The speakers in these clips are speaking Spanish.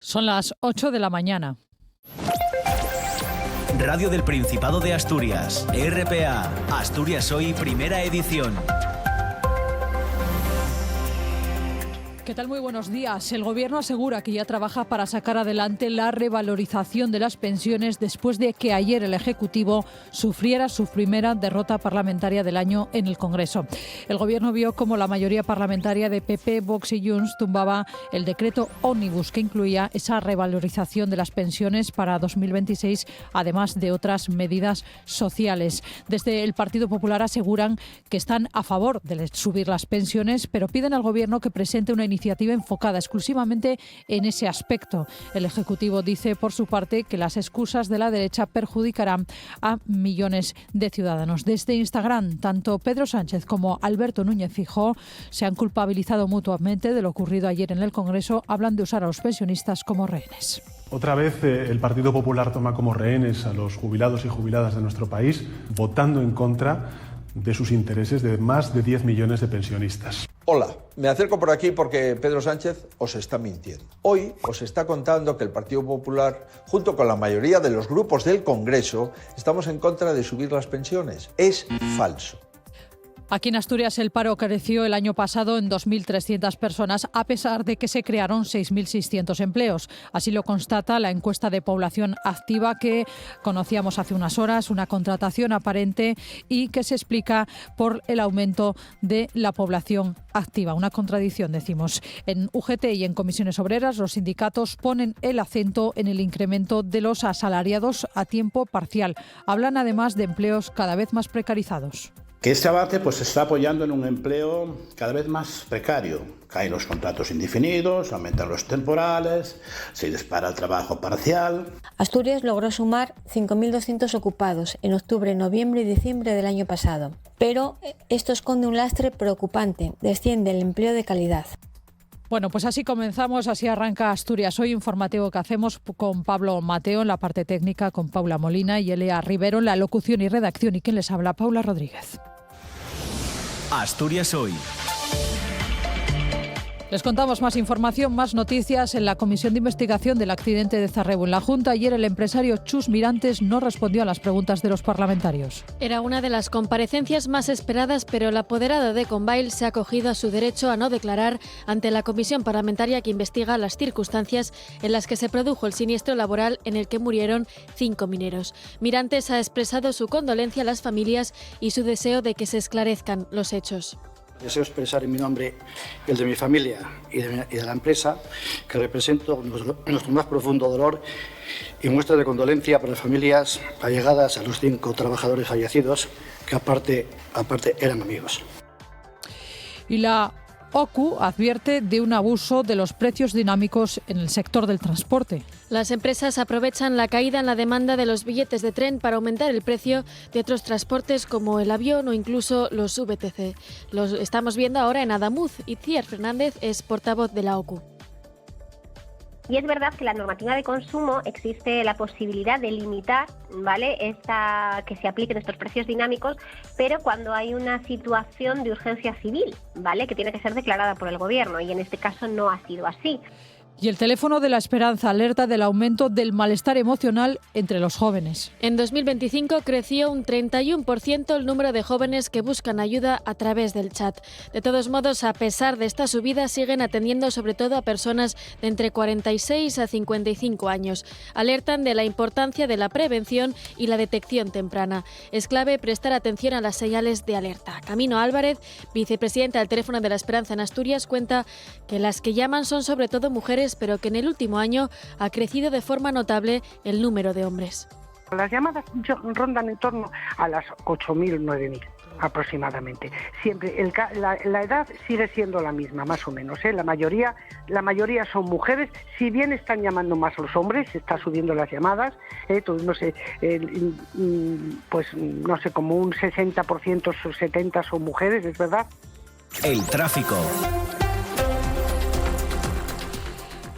Son las 8 de la mañana. Radio del Principado de Asturias, RPA, Asturias Hoy, primera edición. ¿Qué tal? Muy buenos días. El Gobierno asegura que ya trabaja para sacar adelante la revalorización de las pensiones después de que ayer el Ejecutivo sufriera su primera derrota parlamentaria del año en el Congreso. El Gobierno vio como la mayoría parlamentaria de PP, Vox y Junts tumbaba el decreto ómnibus que incluía esa revalorización de las pensiones para 2026, además de otras medidas sociales. Desde el Partido Popular aseguran que están a favor de subir las pensiones, pero piden al Gobierno que presente una iniciativa enfocada exclusivamente en ese aspecto. El Ejecutivo dice, por su parte, que las excusas de la derecha perjudicarán a millones de ciudadanos. Desde Instagram, tanto Pedro Sánchez como Alberto Núñez Feijóo se han culpabilizado mutuamente de lo ocurrido ayer en el Congreso. Hablan de usar a los pensionistas como rehenes. Otra vez el Partido Popular toma como rehenes a los jubilados y jubiladas de nuestro país, votando en contra de sus intereses de más de 10 millones de pensionistas. Hola, me acerco por aquí porque Pedro Sánchez os está mintiendo. Hoy os está contando que el Partido Popular, junto con la mayoría de los grupos del Congreso, estamos en contra de subir las pensiones. Es falso. Aquí en Asturias el paro creció el año pasado en 2.300 personas, a pesar de que se crearon 6.600 empleos. Así lo constata la encuesta de población activa que conocíamos hace unas horas, una contratación aparente y que se explica por el aumento de la población activa. Una contradicción, decimos. En UGT y en comisiones obreras, los sindicatos ponen el acento en el incremento de los asalariados a tiempo parcial. Hablan además de empleos cada vez más precarizados. Que este avance se está apoyando en un empleo cada vez más precario. Caen los contratos indefinidos, aumentan los temporales, se dispara el trabajo parcial. Asturias logró sumar 5.200 ocupados en octubre, noviembre y diciembre del año pasado. Pero esto esconde un lastre preocupante, desciende el empleo de calidad. Bueno, pues así comenzamos, así arranca Asturias Hoy, informativo que hacemos con Pablo Mateo en la parte técnica, con Paula Molina y Elia Rivero en la locución y redacción. ¿Y quién les habla? Paula Rodríguez. Asturias Hoy. Les contamos más información, más noticias. En la Comisión de Investigación del accidente de Zarrebo en la Junta, ayer el empresario Chus Mirantes no respondió a las preguntas de los parlamentarios. Era una de las comparecencias más esperadas, pero el apoderado de Conbail se ha acogido a su derecho a no declarar ante la comisión parlamentaria que investiga las circunstancias en las que se produjo el siniestro laboral en el que murieron 5 mineros. Mirantes ha expresado su condolencia a las familias y su deseo de que se esclarezcan los hechos. Deseo expresar en mi nombre y el de mi familia y de la empresa que represento nuestro más profundo dolor y muestra de condolencia para las familias allegadas a los 5 trabajadores fallecidos que aparte eran amigos. Y la OCU advierte de un abuso de los precios dinámicos en el sector del transporte. Las empresas aprovechan la caída en la demanda de los billetes de tren para aumentar el precio de otros transportes como el avión o incluso los VTC. Los estamos viendo ahora en Adamuz. Itziar Fernández es portavoz de la OCU. Y es verdad que en la normativa de consumo existe la posibilidad de limitar, ¿vale?, que se apliquen estos precios dinámicos, pero cuando hay una situación de urgencia civil, ¿vale?, que tiene que ser declarada por el Gobierno, y en este caso no ha sido así. Y el teléfono de la esperanza alerta del aumento del malestar emocional entre los jóvenes. En 2025 creció un 31% el número de jóvenes que buscan ayuda a través del chat. De todos modos, a pesar de esta subida, siguen atendiendo sobre todo a personas de entre 46 a 55 años. Alertan de la importancia de la prevención y la detección temprana. Es clave prestar atención a las señales de alerta. Camino Álvarez, vicepresidenta del Teléfono de la Esperanza en Asturias, cuenta que las que llaman son sobre todo mujeres, pero que en el último año ha crecido de forma notable el número de hombres. Las llamadas rondan en torno a las 8.000, 9.000 aproximadamente. Siempre la edad sigue siendo la misma, más o menos, ¿eh? La mayoría son mujeres, si bien están llamando más a los hombres, se está subiendo las llamadas, como un 60%, 70% son mujeres, es verdad. El tráfico.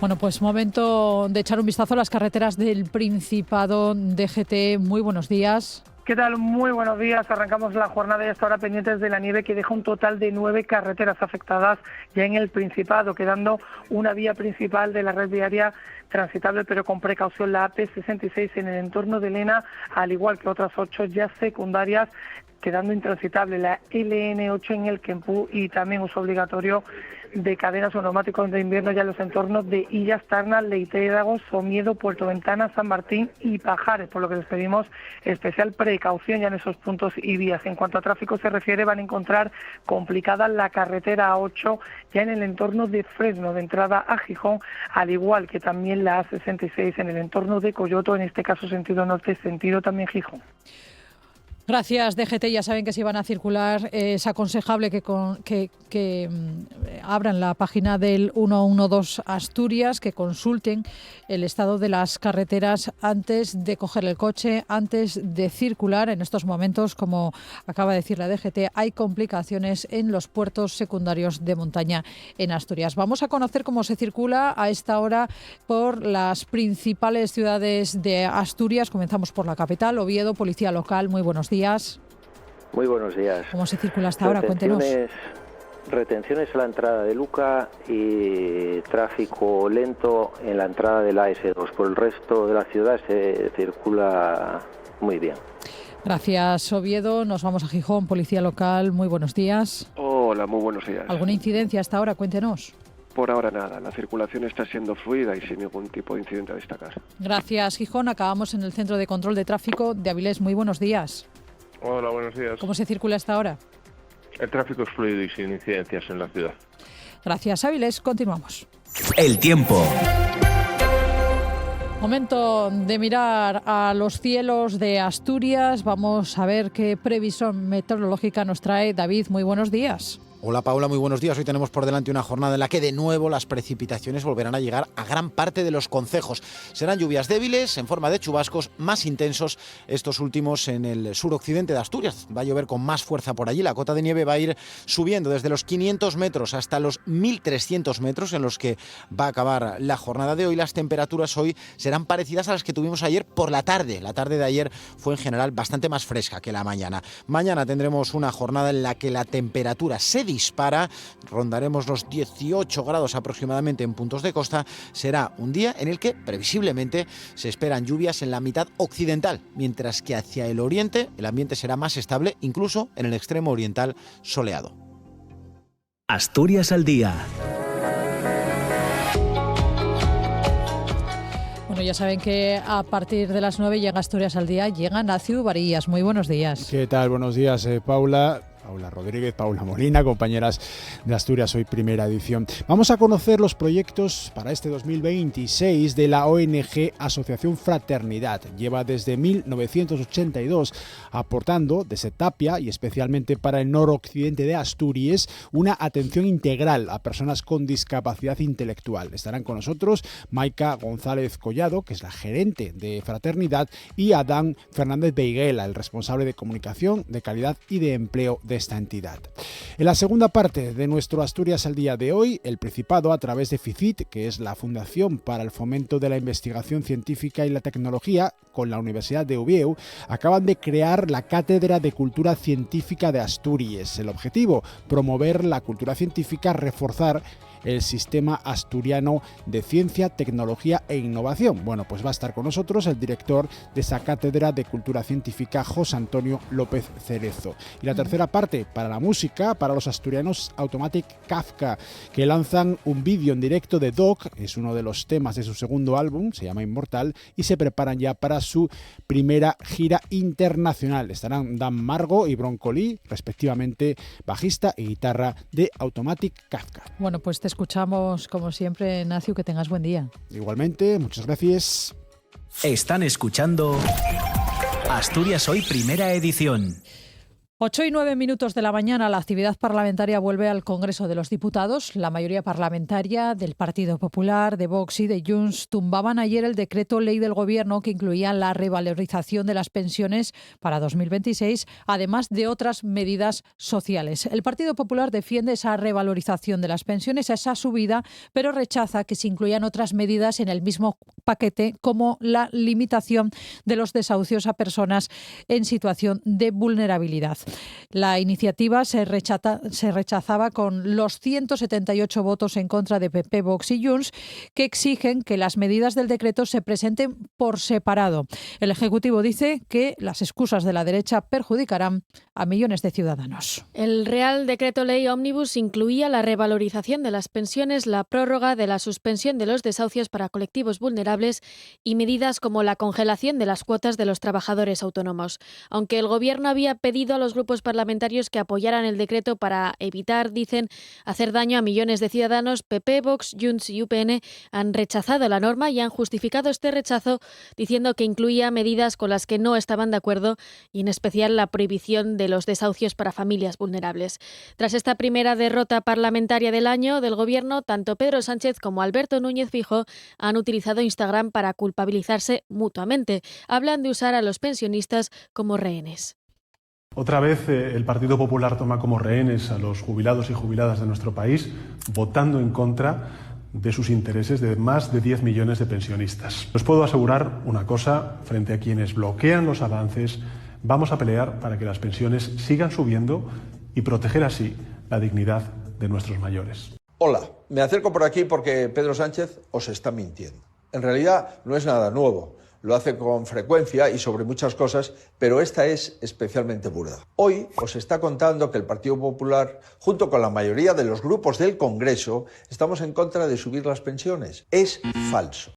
Bueno, pues momento de echar un vistazo a las carreteras del Principado. DGT, muy buenos días. ¿Qué tal? Muy buenos días. Arrancamos la jornada y hasta ahora pendientes de la nieve que deja un total de 9 carreteras afectadas ya en el Principado, quedando una vía principal de la red viaria transitable pero con precaución, la AP66 en el entorno de Lena, al igual que otras 8 ya secundarias, quedando intransitable la LN8 en el Quempú y también uso obligatorio de cadenas o neumáticos de invierno ya en los entornos de Illas, Tarna, Leiteidago, Somiedo, Puerto Ventana, San Martín y Pajares, por lo que les pedimos especial precaución ya en esos puntos y vías. En cuanto a tráfico se refiere, van a encontrar complicada la carretera A8 ya en el entorno de Fresno, de entrada a Gijón, al igual que también la A66 en el entorno de Coyoto, en este caso sentido norte, sentido también Gijón. Gracias, DGT. Ya saben que si van a circular es aconsejable que abran la página del 112 Asturias, que consulten el estado de las carreteras antes de coger el coche, antes de circular. En estos momentos, como acaba de decir la DGT, hay complicaciones en los puertos secundarios de montaña en Asturias. Vamos a conocer cómo se circula a esta hora por las principales ciudades de Asturias. Comenzamos por la capital, Oviedo, Policía Local. Muy buenos días. Muy buenos días. ¿Cómo se circula hasta ahora? Cuéntenos. Retenciones a la entrada de Luca y tráfico lento en la entrada de la S2. Por el resto de la ciudad se circula muy bien. Gracias, Oviedo. Nos vamos a Gijón, Policía Local. Muy buenos días. Hola, muy buenos días. ¿Alguna incidencia hasta ahora? Cuéntenos. Por ahora nada, la circulación está siendo fluida y sin ningún tipo de incidente a destacar. Gracias, Gijón. Acabamos en el Centro de Control de Tráfico de Avilés. Muy buenos días. Hola, buenos días. ¿Cómo se circula hasta ahora? El tráfico es fluido y sin incidencias en la ciudad. Gracias, Avilés. Continuamos. El tiempo. Momento de mirar a los cielos de Asturias. Vamos a ver qué previsión meteorológica nos trae David. Muy buenos días. Hola Paula, muy buenos días. Hoy tenemos por delante una jornada en la que de nuevo las precipitaciones volverán a llegar a gran parte de los concejos. Serán lluvias débiles en forma de chubascos, más intensos estos últimos en el suroccidente de Asturias. Va a llover con más fuerza por allí. La cota de nieve va a ir subiendo desde los 500 metros hasta los 1.300 metros en los que va a acabar la jornada de hoy. Las temperaturas hoy serán parecidas a las que tuvimos ayer por la tarde. La tarde de ayer fue en general bastante más fresca que la mañana. Mañana tendremos una jornada en la que la temperatura se dispara, rondaremos los 18 grados aproximadamente en puntos de costa. Será un día en el que previsiblemente se esperan lluvias en la mitad occidental, mientras que hacia el oriente el ambiente será más estable, incluso en el extremo oriental soleado. Asturias al día. Bueno, ya saben que a partir de las 9 llega Asturias al día, llega Nacio Varillas. Muy buenos días. ¿Qué tal? Buenos días, Paula Rodríguez, Paula Molina, compañeras de Asturias Hoy Primera Edición. Vamos a conocer los proyectos para este 2026 de la ONG Asociación Fraternidad. Lleva desde 1982 aportando desde Tapia y especialmente para el noroccidente de Asturias una atención integral a personas con discapacidad intelectual. Estarán con nosotros Maika González Collado, que es la gerente de Fraternidad, y Adán Fernández Beiguela, el responsable de comunicación, de calidad y de empleo de esta entidad. En la segunda parte de nuestro Asturias al día de hoy, el Principado, a través de FICIT, que es la Fundación para el Fomento de la Investigación Científica y la Tecnología, con la Universidad de Oviedo, acaban de crear la Cátedra de Cultura Científica de Asturias. El objetivo, promover la cultura científica, reforzar el sistema asturiano de ciencia, tecnología e innovación. Bueno, pues va a estar con nosotros el director de esa Cátedra de Cultura Científica, José Antonio López Cerezo. Y la tercera parte, para la música, para los asturianos, Automatic Kafka, que lanzan un vídeo en directo de Doc, es uno de los temas de su segundo álbum, se llama Inmortal, y se preparan ya para su primera gira internacional. Estarán Dan Margo y Broncoli, respectivamente bajista y guitarra de Automatic Kafka. Bueno, pues te escuchamos como siempre, Nacio, que tengas buen día. Igualmente, muchas gracias. Están escuchando Asturias Hoy Primera Edición. 8:09 de la mañana, la actividad parlamentaria vuelve al Congreso de los Diputados. La mayoría parlamentaria del Partido Popular, de Vox y de Junts tumbaban ayer el decreto ley del Gobierno que incluía la revalorización de las pensiones para 2026, además de otras medidas sociales. El Partido Popular defiende esa revalorización de las pensiones, esa subida, pero rechaza que se incluyan otras medidas en el mismo paquete, como la limitación de los desahucios a personas en situación de vulnerabilidad. La iniciativa se rechazaba con los 178 votos en contra de PP, Vox y Junts, que exigen que las medidas del decreto se presenten por separado. El Ejecutivo dice que las excusas de la derecha perjudicarán a millones de ciudadanos. El Real Decreto Ley Ómnibus incluía la revalorización de las pensiones, la prórroga de la suspensión de los desahucios para colectivos vulnerables y medidas como la congelación de las cuotas de los trabajadores autónomos. Aunque el Gobierno había pedido a los grupos parlamentarios que apoyaran el decreto para evitar, dicen, hacer daño a millones de ciudadanos, PP, Vox, Junts y UPN han rechazado la norma y han justificado este rechazo diciendo que incluía medidas con las que no estaban de acuerdo y en especial la prohibición de los desahucios para familias vulnerables. Tras esta primera derrota parlamentaria del año del Gobierno, tanto Pedro Sánchez como Alberto Núñez Feijóo han utilizado Instagram para culpabilizarse mutuamente. Hablan de usar a los pensionistas como rehenes. Otra vez el Partido Popular toma como rehenes a los jubilados y jubiladas de nuestro país, votando en contra de sus intereses de más de 10 millones de pensionistas. Os puedo asegurar una cosa, frente a quienes bloquean los avances, vamos a pelear para que las pensiones sigan subiendo y proteger así la dignidad de nuestros mayores. Hola, me acerco por aquí porque Pedro Sánchez os está mintiendo. En realidad no es nada nuevo. Lo hace con frecuencia y sobre muchas cosas, pero esta es especialmente burda. Hoy os está contando que el Partido Popular, junto con la mayoría de los grupos del Congreso, estamos en contra de subir las pensiones. Es falso.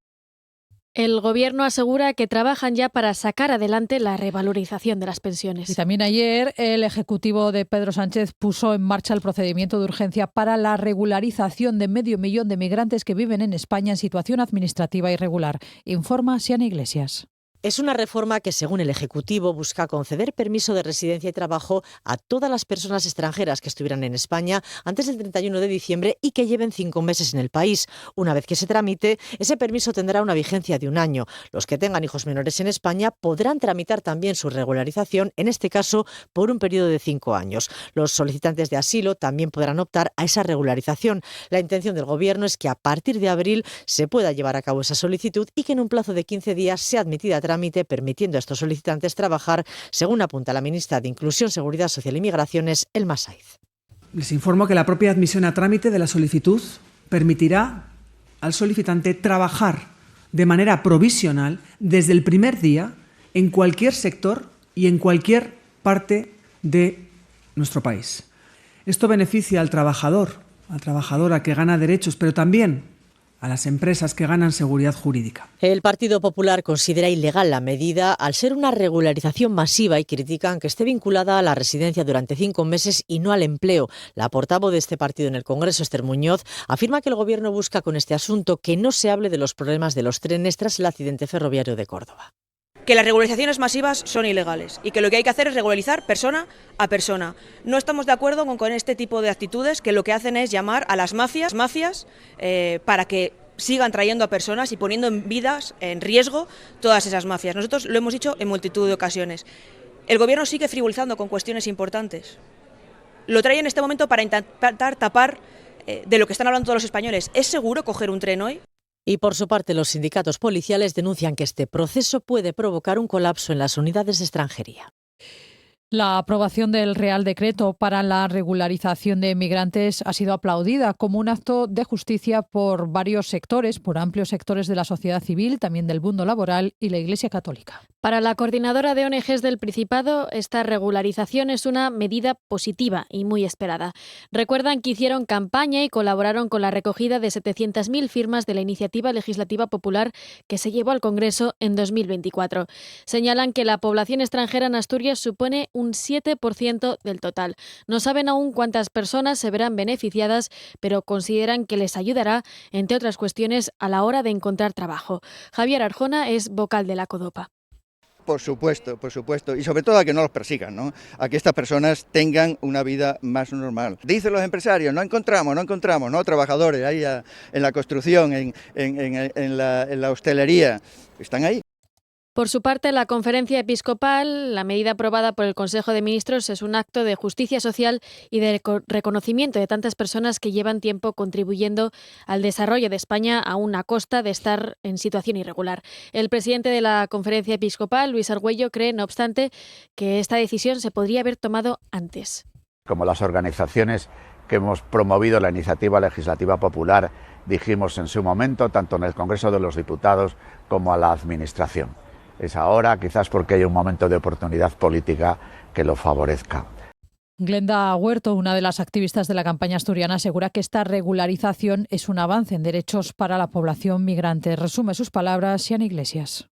El Gobierno asegura que trabajan ya para sacar adelante la revalorización de las pensiones. Y también ayer el Ejecutivo de Pedro Sánchez puso en marcha el procedimiento de urgencia para la regularización de 500.000 de migrantes que viven en España en situación administrativa irregular. Informa Siana Iglesias. Es una reforma que, según el Ejecutivo, busca conceder permiso de residencia y trabajo a todas las personas extranjeras que estuvieran en España antes del 31 de diciembre y que lleven 5 meses en el país. Una vez que se tramite, ese permiso tendrá una vigencia de 1 año. Los que tengan hijos menores en España podrán tramitar también su regularización, en este caso por un periodo de 5 años. Los solicitantes de asilo también podrán optar a esa regularización. La intención del Gobierno es que a partir de abril se pueda llevar a cabo esa solicitud y que en un plazo de 15 días sea admitida a trámite, permitiendo a estos solicitantes trabajar, según apunta la ministra de Inclusión, Seguridad Social y Migraciones, Elma Saiz. Les informo que la propia admisión a trámite de la solicitud permitirá al solicitante trabajar de manera provisional desde el primer día en cualquier sector y en cualquier parte de nuestro país. Esto beneficia al trabajador, a la trabajadora que gana derechos, pero también a las empresas que ganan seguridad jurídica. El Partido Popular considera ilegal la medida al ser una regularización masiva y critican que esté vinculada a la residencia durante 5 meses y no al empleo. La portavoz de este partido en el Congreso, Esther Muñoz, afirma que el Gobierno busca con este asunto que no se hable de los problemas de los trenes tras el accidente ferroviario de Córdoba. Que las regularizaciones masivas son ilegales y que lo que hay que hacer es regularizar persona a persona. No estamos de acuerdo con este tipo de actitudes que lo que hacen es llamar a las mafias para que sigan trayendo a personas y poniendo en vidas en riesgo todas esas mafias. Nosotros lo hemos dicho en multitud de ocasiones. El Gobierno sigue frivolizando con cuestiones importantes. Lo trae en este momento para intentar tapar de lo que están hablando todos los españoles. ¿Es seguro coger un tren hoy? Y por su parte, los sindicatos policiales denuncian que este proceso puede provocar un colapso en las unidades de extranjería. La aprobación del Real Decreto para la regularización de migrantes ha sido aplaudida como un acto de justicia por varios sectores, por amplios sectores de la sociedad civil, también del mundo laboral y la Iglesia Católica. Para la coordinadora de ONGs del Principado, esta regularización es una medida positiva y muy esperada. Recuerdan que hicieron campaña y colaboraron con la recogida de 700.000 firmas de la Iniciativa Legislativa Popular que se llevó al Congreso en 2024. Señalan que la población extranjera en Asturias supone un 7% del total. No saben aún cuántas personas se verán beneficiadas, pero consideran que les ayudará, entre otras cuestiones, a la hora de encontrar trabajo. Javier Arjona es vocal de la CODOPA. Por supuesto, y sobre todo a que no los persigan, ¿no? A que estas personas tengan una vida más normal. Dicen los empresarios, no encontramos, ¿no? Trabajadores ahí en la construcción, en la hostelería, están ahí. Por su parte, la Conferencia Episcopal, la medida aprobada por el Consejo de Ministros, es un acto de justicia social y de reconocimiento de tantas personas que llevan tiempo contribuyendo al desarrollo de España aún a costa de estar en situación irregular. El presidente de la Conferencia Episcopal, Luis Argüello, cree, no obstante, que esta decisión se podría haber tomado antes. Como las organizaciones que hemos promovido la iniciativa legislativa popular, dijimos en su momento, tanto en el Congreso de los Diputados como a la Administración. Es ahora, quizás porque hay un momento de oportunidad política que lo favorezca. Glenda Huerto, una de las activistas de la campaña asturiana, asegura que esta regularización es un avance en derechos para la población migrante. Resume sus palabras Sian Iglesias.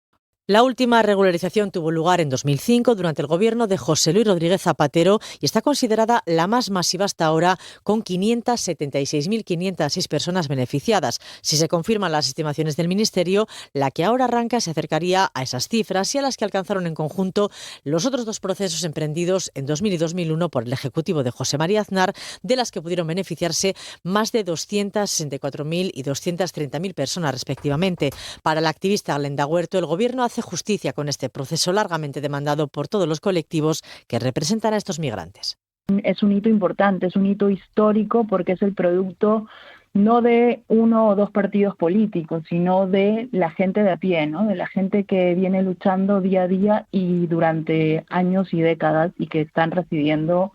La última regularización tuvo lugar en 2005 durante el gobierno de José Luis Rodríguez Zapatero y está considerada la más masiva hasta ahora, con 576.506 personas beneficiadas. Si se confirman las estimaciones del Ministerio, la que ahora arranca se acercaría a esas cifras y a las que alcanzaron en conjunto los otros dos procesos emprendidos en 2000 y 2001 por el Ejecutivo de José María Aznar, de las que pudieron beneficiarse más de 264.000 y 230.000 personas respectivamente. Para la activista Glenda Huerto, el gobierno hace justicia con este proceso largamente demandado por todos los colectivos que representan a estos migrantes. Es un hito importante, es un hito histórico porque es el producto no de uno o dos partidos políticos, sino de la gente de a pie, ¿no? De la gente que viene luchando día a día y durante años y décadas y que están residiendo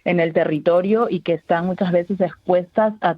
en el territorio y que están muchas veces expuestas a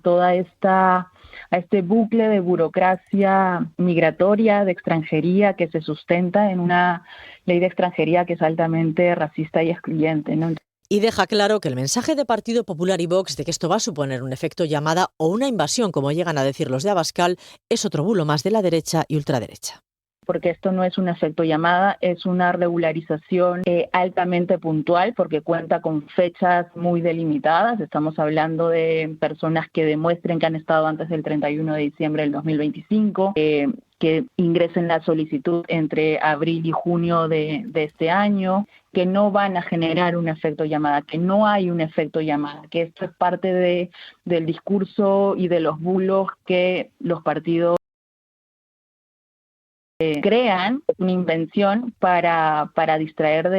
este bucle de burocracia migratoria, de extranjería, que se sustenta en una ley de extranjería que es altamente racista y excluyente, ¿no? Y deja claro que el mensaje de Partido Popular y Vox de que esto va a suponer un efecto llamada o una invasión, como llegan a decir los de Abascal, es otro bulo más de la derecha y ultraderecha. Porque esto no es un efecto llamada, es una regularización altamente puntual porque cuenta con fechas muy delimitadas. Estamos hablando de personas que demuestren que han estado antes del 31 de diciembre del 2025, que ingresen la solicitud entre abril y junio de este año, que no van a generar un efecto llamada, que no hay un efecto llamada, que esto es parte del discurso y de los bulos que los partidos crean, una invención para distraer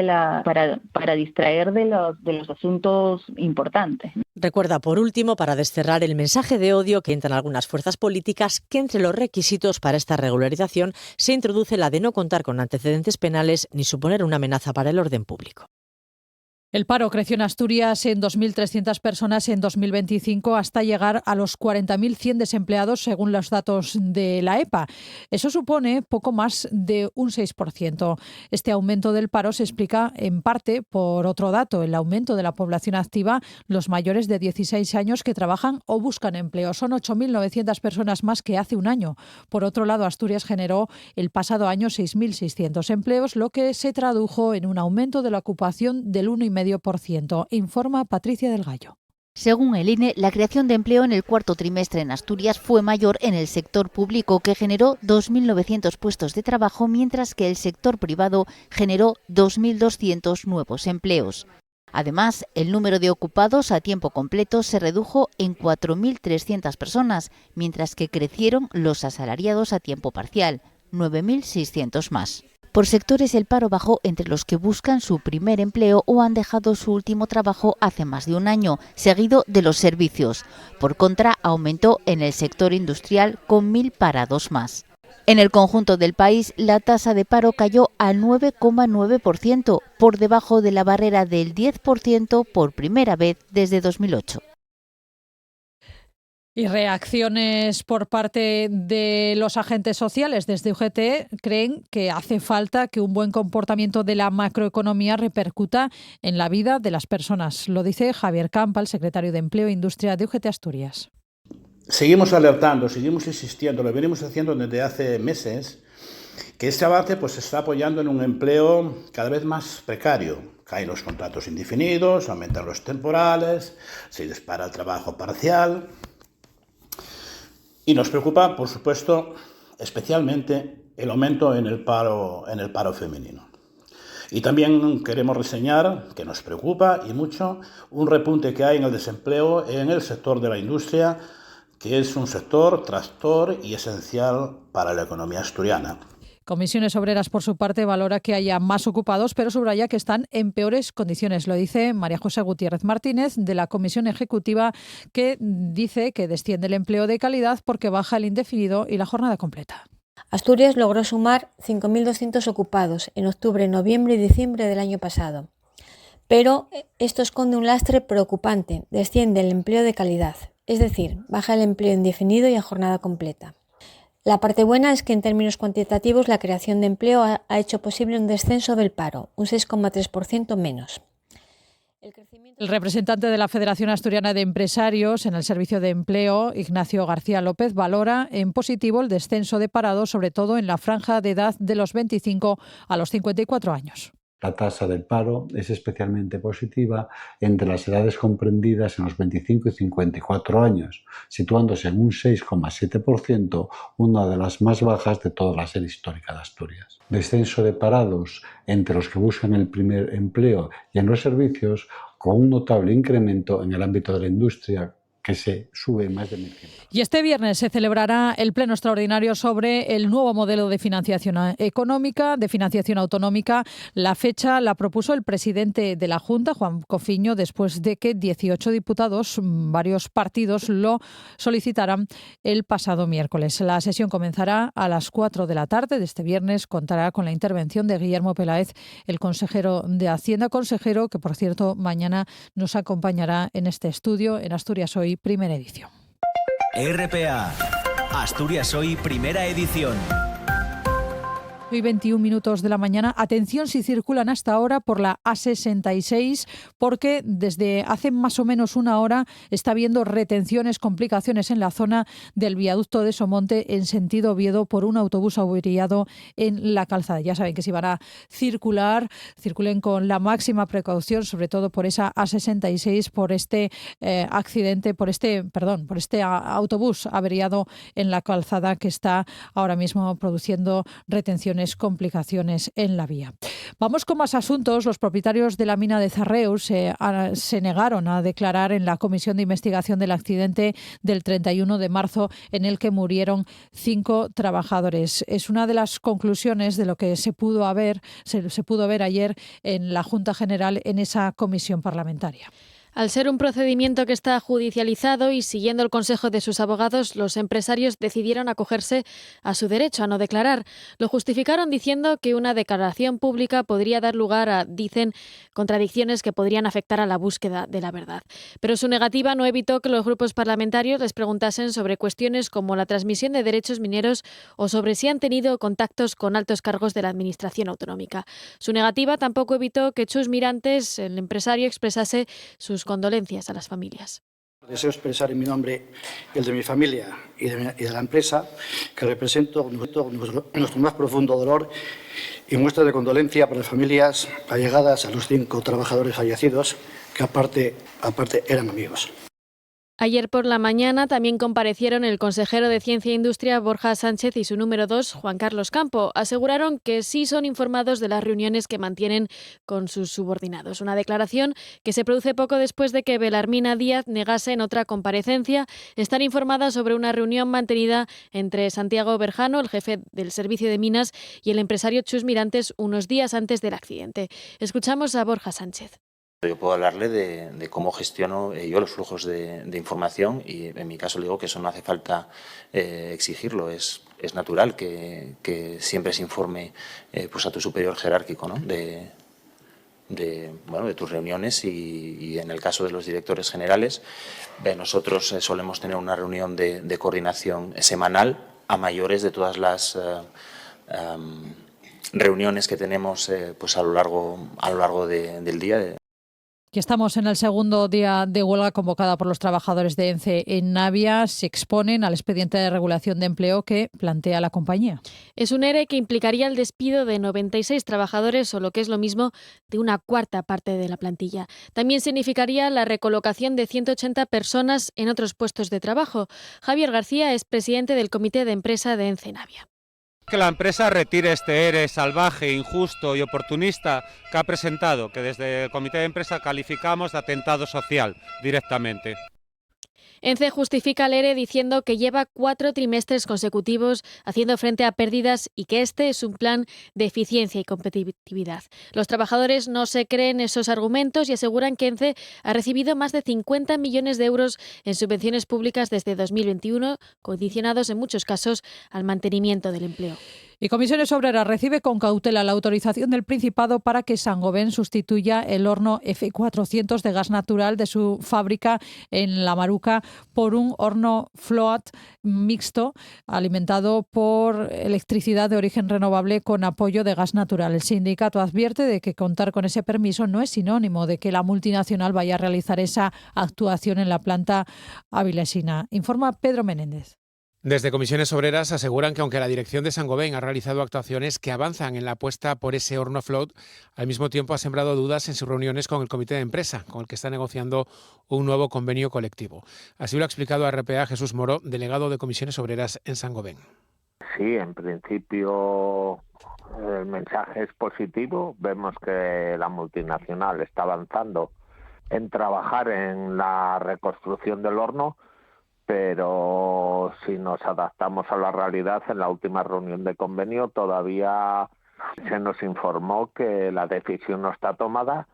para distraer de los asuntos importantes. Recuerda, por último, para desterrar el mensaje de odio que entran algunas fuerzas políticas, que entre los requisitos para esta regularización se introduce la de no contar con antecedentes penales ni suponer una amenaza para el orden público. El paro creció en Asturias en 2.300 personas en 2025 hasta llegar a los 40.100 desempleados según los datos de la EPA. Eso supone poco más de un 6%. Este aumento del paro se explica en parte por otro dato, el aumento de la población activa, los mayores de 16 años que trabajan o buscan empleo. Son 8.900 personas más que hace un año. Por otro lado, Asturias generó el pasado año 6.600 empleos, lo que se tradujo en un aumento de la ocupación del 1,5%, informa Patricia del Gallo. Según el INE, la creación de empleo en el cuarto trimestre en Asturias fue mayor en el sector público, que generó 2.900 puestos de trabajo, mientras que el sector privado generó 2.200 nuevos empleos. Además, el número de ocupados a tiempo completo se redujo en 4.300 personas, mientras que crecieron los asalariados a tiempo parcial, 9.600 más. Por sectores, el paro bajó entre los que buscan su primer empleo o han dejado su último trabajo hace más de un año, seguido de los servicios. Por contra, aumentó en el sector industrial con 1.000 parados más. En el conjunto del país, la tasa de paro cayó al 9,9%, por debajo de la barrera del 10% por primera vez desde 2008. Y reacciones por parte de los agentes sociales. Desde UGT creen que hace falta que un buen comportamiento de la macroeconomía repercuta en la vida de las personas. Lo dice Javier Campa, el secretario de Empleo e Industria de UGT Asturias. Seguimos alertando, seguimos insistiendo, lo venimos haciendo desde hace meses, que este avance se está apoyando en un empleo cada vez más precario. Caen los contratos indefinidos, aumentan los temporales, se dispara el trabajo parcial. Y nos preocupa, por supuesto, especialmente el aumento en el paro femenino. Y también queremos reseñar, que nos preocupa y mucho, un repunte que hay en el desempleo en el sector de la industria, que es un sector tractor y esencial para la economía asturiana. Comisiones Obreras, por su parte, valora que haya más ocupados, pero subraya que están en peores condiciones. Lo dice María José Gutiérrez Martínez, de la Comisión Ejecutiva, que dice que desciende el empleo de calidad porque baja el indefinido y la jornada completa. Asturias logró sumar 5.200 ocupados en octubre, noviembre y diciembre del año pasado. Pero esto esconde un lastre preocupante. Desciende el empleo de calidad, es decir, baja el empleo indefinido y a jornada completa. La parte buena es que en términos cuantitativos la creación de empleo ha hecho posible un descenso del paro, un 6,3% menos. El representante de la Federación Asturiana de Empresarios en el Servicio de Empleo, Ignacio García López, valora en positivo el descenso de parados, sobre todo en la franja de edad de los 25 a los 54 años. La tasa del paro es especialmente positiva entre las edades comprendidas en los 25 y 54 años, situándose en un 6,7%, una de las más bajas de toda la serie histórica de Asturias. Descenso de parados entre los que buscan el primer empleo y en los servicios, con un notable incremento en el ámbito de la industria, que se sube más de 1.100. Y este viernes se celebrará el pleno extraordinario sobre el nuevo modelo de financiación económica, de financiación autonómica. La fecha la propuso el presidente de la Junta, Juan Cofiño, después de que 18 diputados, varios partidos, lo solicitaran el pasado miércoles. La sesión comenzará a las 4 de la tarde de este viernes. Contará con la intervención de Guillermo Peláez, el consejero de Hacienda, consejero que, por cierto, mañana nos acompañará en este estudio en Asturias Hoy, primera edición. RPA, Asturias Hoy, primera edición. Hoy 21 minutos de la mañana. Atención si circulan hasta ahora por la A66, porque desde hace más o menos una hora está habiendo retenciones, complicaciones en la zona del viaducto de Somonte en sentido Oviedo por un autobús averiado en la calzada. Ya saben que si van a circulen con la máxima precaución, sobre todo por esa A66, por este accidente, por este autobús averiado en la calzada que está ahora mismo produciendo retenciones, complicaciones en la vía. Vamos con más asuntos. Los propietarios de la mina de Zarreus se negaron a declarar en la comisión de investigación del accidente del 31 de marzo en el que murieron 5 trabajadores. Es una de las conclusiones de lo que se pudo ver ayer en la Junta General en esa comisión parlamentaria. Al ser un procedimiento que está judicializado y siguiendo el consejo de sus abogados, los empresarios decidieron acogerse a su derecho a no declarar. Lo justificaron diciendo que una declaración pública podría dar lugar a, dicen, contradicciones que podrían afectar a la búsqueda de la verdad. Pero su negativa no evitó que los grupos parlamentarios les preguntasen sobre cuestiones como la transmisión de derechos mineros o sobre si han tenido contactos con altos cargos de la Administración autonómica. Su negativa tampoco evitó que Chus Mirantes, el empresario, expresase sus condolencias a las familias. Deseo expresar en mi nombre y el de mi familia y de la empresa que represento nuestro más profundo dolor y muestra de condolencia para las familias allegadas a los 5 trabajadores fallecidos que aparte eran amigos. Ayer por la mañana también comparecieron el consejero de Ciencia e Industria, Borja Sánchez, y su número 2, Juan Carlos Campo. Aseguraron que sí son informados de las reuniones que mantienen con sus subordinados. Una declaración que se produce poco después de que Belarmina Díaz negase en otra comparecencia estar informada sobre una reunión mantenida entre Santiago Berjano, el jefe del Servicio de Minas, y el empresario Chus Mirantes unos días antes del accidente. Escuchamos a Borja Sánchez. Yo puedo hablarle de cómo gestiono yo los flujos de información y en mi caso le digo que eso no hace falta exigirlo, es natural que siempre se informe pues a tu superior jerárquico, ¿no? de tus reuniones y en el caso de los directores generales nosotros solemos tener una reunión de coordinación semanal a mayores de todas las reuniones que tenemos pues a lo largo del día. Aquí estamos en el segundo día de huelga convocada por los trabajadores de ENCE en Navia. Se exponen al expediente de regulación de empleo que plantea la compañía. Es un ERE que implicaría el despido de 96 trabajadores o lo que es lo mismo de una cuarta parte de la plantilla. También significaría la recolocación de 180 personas en otros puestos de trabajo. Javier García es presidente del comité de empresa de ENCE Navia. Que la empresa retire este ERE salvaje, injusto y oportunista que ha presentado, que desde el comité de empresa calificamos de atentado social directamente. ENCE justifica el ERE diciendo que lleva 4 trimestres consecutivos haciendo frente a pérdidas y que este es un plan de eficiencia y competitividad. Los trabajadores no se creen esos argumentos y aseguran que ENCE ha recibido más de 50 millones de euros en subvenciones públicas desde 2021, condicionados en muchos casos al mantenimiento del empleo. Y Comisiones Obreras recibe con cautela la autorización del Principado para que Saint-Gobain sustituya el horno F400 de gas natural de su fábrica en La Maruca por un horno float mixto alimentado por electricidad de origen renovable con apoyo de gas natural. El sindicato advierte de que contar con ese permiso no es sinónimo de que la multinacional vaya a realizar esa actuación en la planta avilesina. Informa Pedro Menéndez. Desde Comisiones Obreras aseguran que aunque la dirección de Saint-Gobain ha realizado actuaciones que avanzan en la apuesta por ese horno float, al mismo tiempo ha sembrado dudas en sus reuniones con el comité de empresa, con el que está negociando un nuevo convenio colectivo. Así lo ha explicado a RPA Jesús Moro, delegado de Comisiones Obreras en Saint-Gobain. Sí, en principio el mensaje es positivo. Vemos que la multinacional está avanzando en trabajar en la reconstrucción del horno, pero si nos adaptamos a la realidad, en la última reunión de convenio todavía se nos informó que la decisión no está tomada.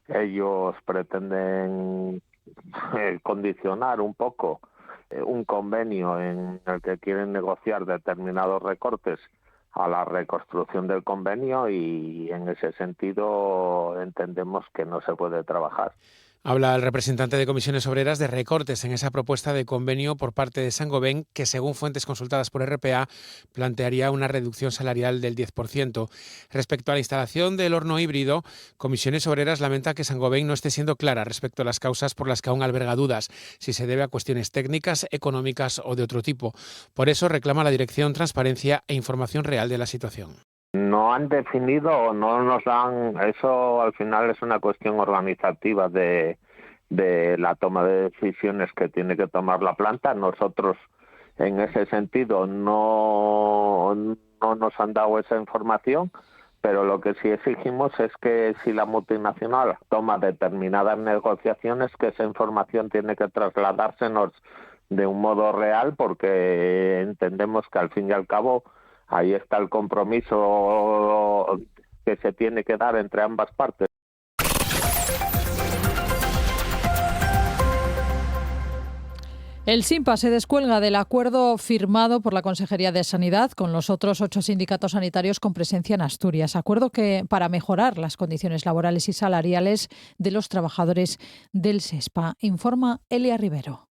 Ellos pretenden condicionar un poco un convenio en el que quieren negociar determinados recortes a la reconstrucción del convenio y en ese sentido entendemos que no se puede trabajar. Habla el representante de Comisiones Obreras de recortes en esa propuesta de convenio por parte de Saint-Gobain, que según fuentes consultadas por RPA plantearía una reducción salarial del 10%. Respecto a la instalación del horno híbrido, Comisiones Obreras lamenta que Saint-Gobain no esté siendo clara respecto a las causas por las que aún alberga dudas, si se debe a cuestiones técnicas, económicas o de otro tipo. Por eso reclama a la dirección transparencia e información real de la situación. No han definido o no nos dan, eso al final es una cuestión organizativa de la toma de decisiones que tiene que tomar la planta. Nosotros en ese sentido no nos han dado esa información, pero lo que sí exigimos es que si la multinacional toma determinadas negociaciones, que esa información tiene que trasladársenos de un modo real, porque entendemos que al fin y al cabo ahí está el compromiso que se tiene que dar entre ambas partes. El SINPA se descuelga del acuerdo firmado por la Consejería de Sanidad con los otros 8 sindicatos sanitarios con presencia en Asturias. Acuerdo que para mejorar las condiciones laborales y salariales de los trabajadores del SESPA. Informa Elia Rivero.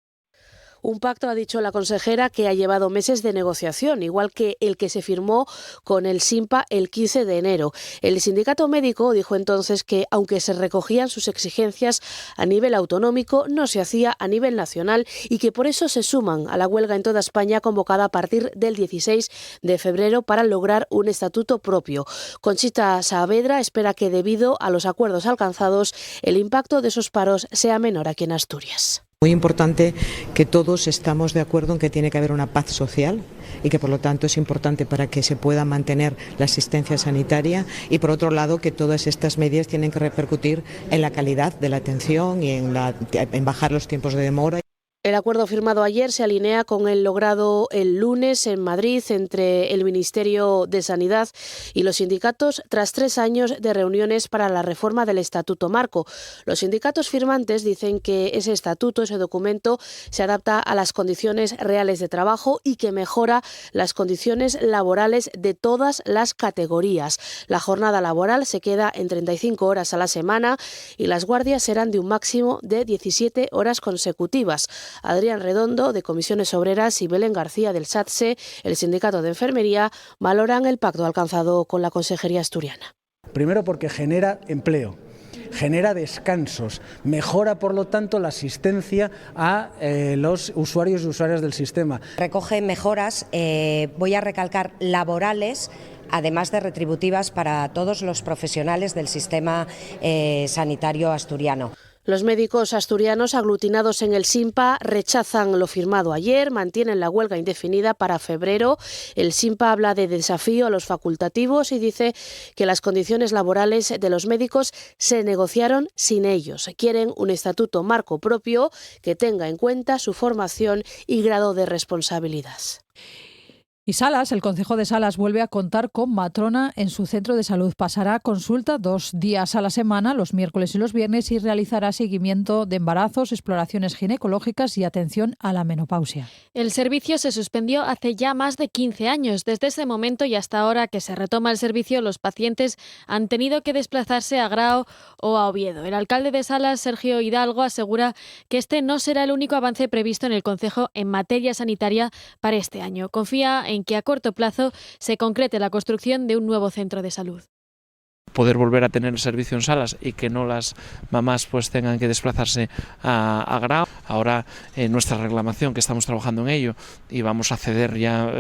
Un pacto, ha dicho la consejera, que ha llevado meses de negociación, igual que el que se firmó con el SINPA el 15 de enero. El sindicato médico dijo entonces que, aunque se recogían sus exigencias a nivel autonómico, no se hacía a nivel nacional y que por eso se suman a la huelga en toda España convocada a partir del 16 de febrero para lograr un estatuto propio. Conchita Saavedra espera que, debido a los acuerdos alcanzados, el impacto de esos paros sea menor aquí en Asturias. Muy importante que todos estamos de acuerdo en que tiene que haber una paz social y que por lo tanto es importante para que se pueda mantener la asistencia sanitaria y por otro lado que todas estas medidas tienen que repercutir en la calidad de la atención y en bajar los tiempos de demora. El acuerdo firmado ayer se alinea con el logrado el lunes en Madrid entre el Ministerio de Sanidad y los sindicatos tras 3 años de reuniones para la reforma del Estatuto Marco. Los sindicatos firmantes dicen que ese estatuto, ese documento, se adapta a las condiciones reales de trabajo y que mejora las condiciones laborales de todas las categorías. La jornada laboral se queda en 35 horas a la semana y las guardias serán de un máximo de 17 horas consecutivas. Adrián Redondo, de Comisiones Obreras, y Belén García, del SATSE, el sindicato de enfermería, valoran el pacto alcanzado con la Consejería asturiana. Primero porque genera empleo, genera descansos, mejora por lo tanto la asistencia a los usuarios y usuarias del sistema. Recoge mejoras, voy a recalcar, laborales, además de retributivas para todos los profesionales del sistema sanitario asturiano. Los médicos asturianos aglutinados en el SINPA rechazan lo firmado ayer, mantienen la huelga indefinida para febrero. El SINPA habla de desafío a los facultativos y dice que las condiciones laborales de los médicos se negociaron sin ellos. Quieren un estatuto marco propio que tenga en cuenta su formación y grado de responsabilidad. Y Salas, el Concejo de Salas vuelve a contar con matrona en su centro de salud. Pasará consulta 2 días a la semana, los miércoles y los viernes, y realizará seguimiento de embarazos, exploraciones ginecológicas y atención a la menopausia. El servicio se suspendió hace ya más de 15 años. Desde ese momento y hasta ahora que se retoma el servicio, los pacientes han tenido que desplazarse a Grao o a Oviedo. El alcalde de Salas, Sergio Hidalgo, asegura que este no será el único avance previsto en el concejo en materia sanitaria para este año. Confía en que a corto plazo se concrete la construcción de un nuevo centro de salud. Poder volver a tener servicio en Salas y que no las mamás pues tengan que desplazarse a Grao. Ahora nuestra reclamación, que estamos trabajando en ello y vamos a ceder ya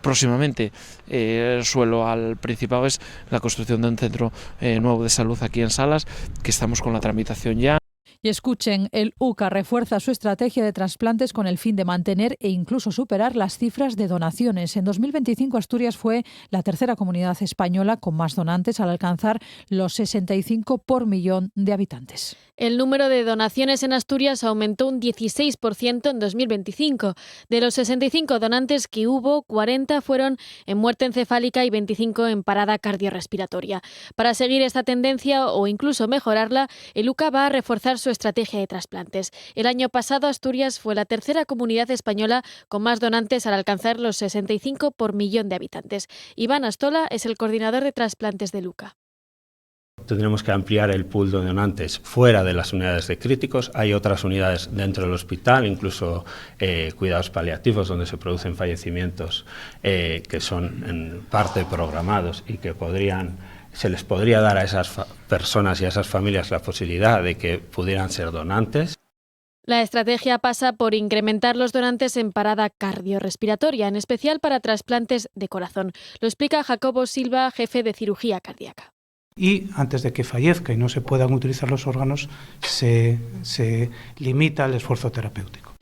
próximamente el suelo al Principado, es la construcción de un centro nuevo de salud aquí en Salas, que estamos con la tramitación ya. Y escuchen, el UCA refuerza su estrategia de trasplantes con el fin de mantener e incluso superar las cifras de donaciones. En 2025 Asturias fue la tercera comunidad española con más donantes, al alcanzar los 65 por millón de habitantes. El número de donaciones en Asturias aumentó un 16% en 2025. De los 65 donantes que hubo, 40 fueron en muerte encefálica y 25 en parada cardiorrespiratoria. Para seguir esta tendencia o incluso mejorarla, el UCA va a reforzar su estrategia de trasplantes. El año pasado Asturias fue la tercera comunidad española con más donantes al alcanzar los 65 por millón de habitantes. Iván Astola es el coordinador de trasplantes del UCA. Tendremos que ampliar el pool de donantes fuera de las unidades de críticos. Hay otras unidades dentro del hospital, incluso cuidados paliativos, donde se producen fallecimientos que son en parte programados y que se les podría dar a esas personas y a esas familias la posibilidad de que pudieran ser donantes. La estrategia pasa por incrementar los donantes en parada cardiorrespiratoria, en especial para trasplantes de corazón. Lo explica Jacobo Silva, jefe de cirugía cardíaca. Y antes de que fallezca y no se puedan utilizar los órganos, se limita el esfuerzo terapéutico.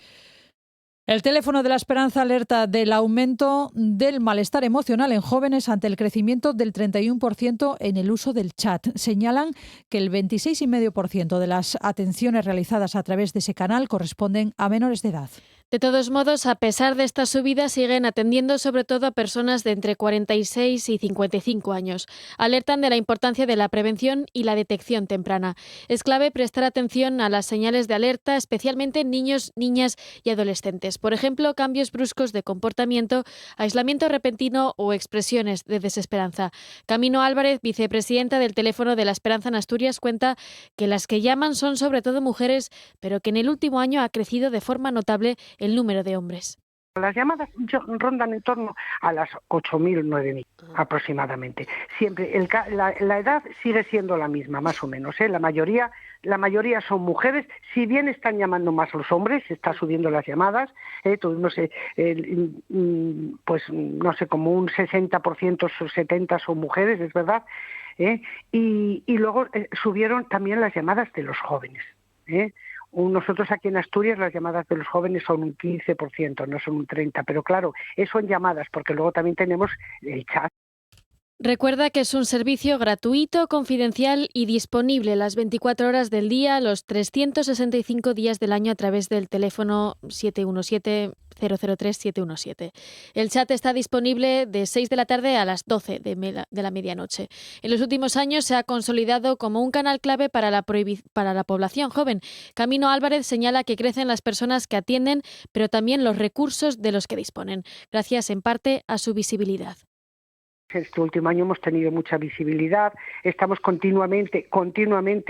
El teléfono de la esperanza alerta del aumento del malestar emocional en jóvenes ante el crecimiento del 31% en el uso del chat. Señalan que el 26,5% de las atenciones realizadas a través de ese canal corresponden a menores de edad. De todos modos, a pesar de esta subida, siguen atendiendo sobre todo a personas de entre 46 y 55 años. Alertan de la importancia de la prevención y la detección temprana. Es clave prestar atención a las señales de alerta, especialmente en niños, niñas y adolescentes. Por ejemplo, cambios bruscos de comportamiento, aislamiento repentino o expresiones de desesperanza. Camino Álvarez, vicepresidenta del Teléfono de la Esperanza en Asturias, cuenta que las que llaman son sobre todo mujeres, pero que en el último año ha crecido de forma notable el número de hombres. Las llamadas rondan en torno a las 8.000, 9.000 aproximadamente. Siempre la edad sigue siendo la misma, más o menos. La mayoría son mujeres, si bien están llamando más los hombres, se está subiendo las llamadas. Tuvimos, pues no sé, como un 60% o 70% son mujeres, es verdad. Y luego subieron también las llamadas de los jóvenes. Nosotros aquí en Asturias las llamadas de los jóvenes son un 15%, no son un 30%, pero claro, eso en llamadas, porque luego también tenemos el chat. Recuerda que es un servicio gratuito, confidencial y disponible las 24 horas del día, los 365 días del año a través del teléfono 717-003-717. El chat está disponible de 6 de la tarde a las 12 de la medianoche. En los últimos años se ha consolidado como un canal clave para la población joven. Camino Álvarez señala que crecen las personas que atienden, pero también los recursos de los que disponen, gracias en parte a su visibilidad. Este último año hemos tenido mucha visibilidad, estamos continuamente,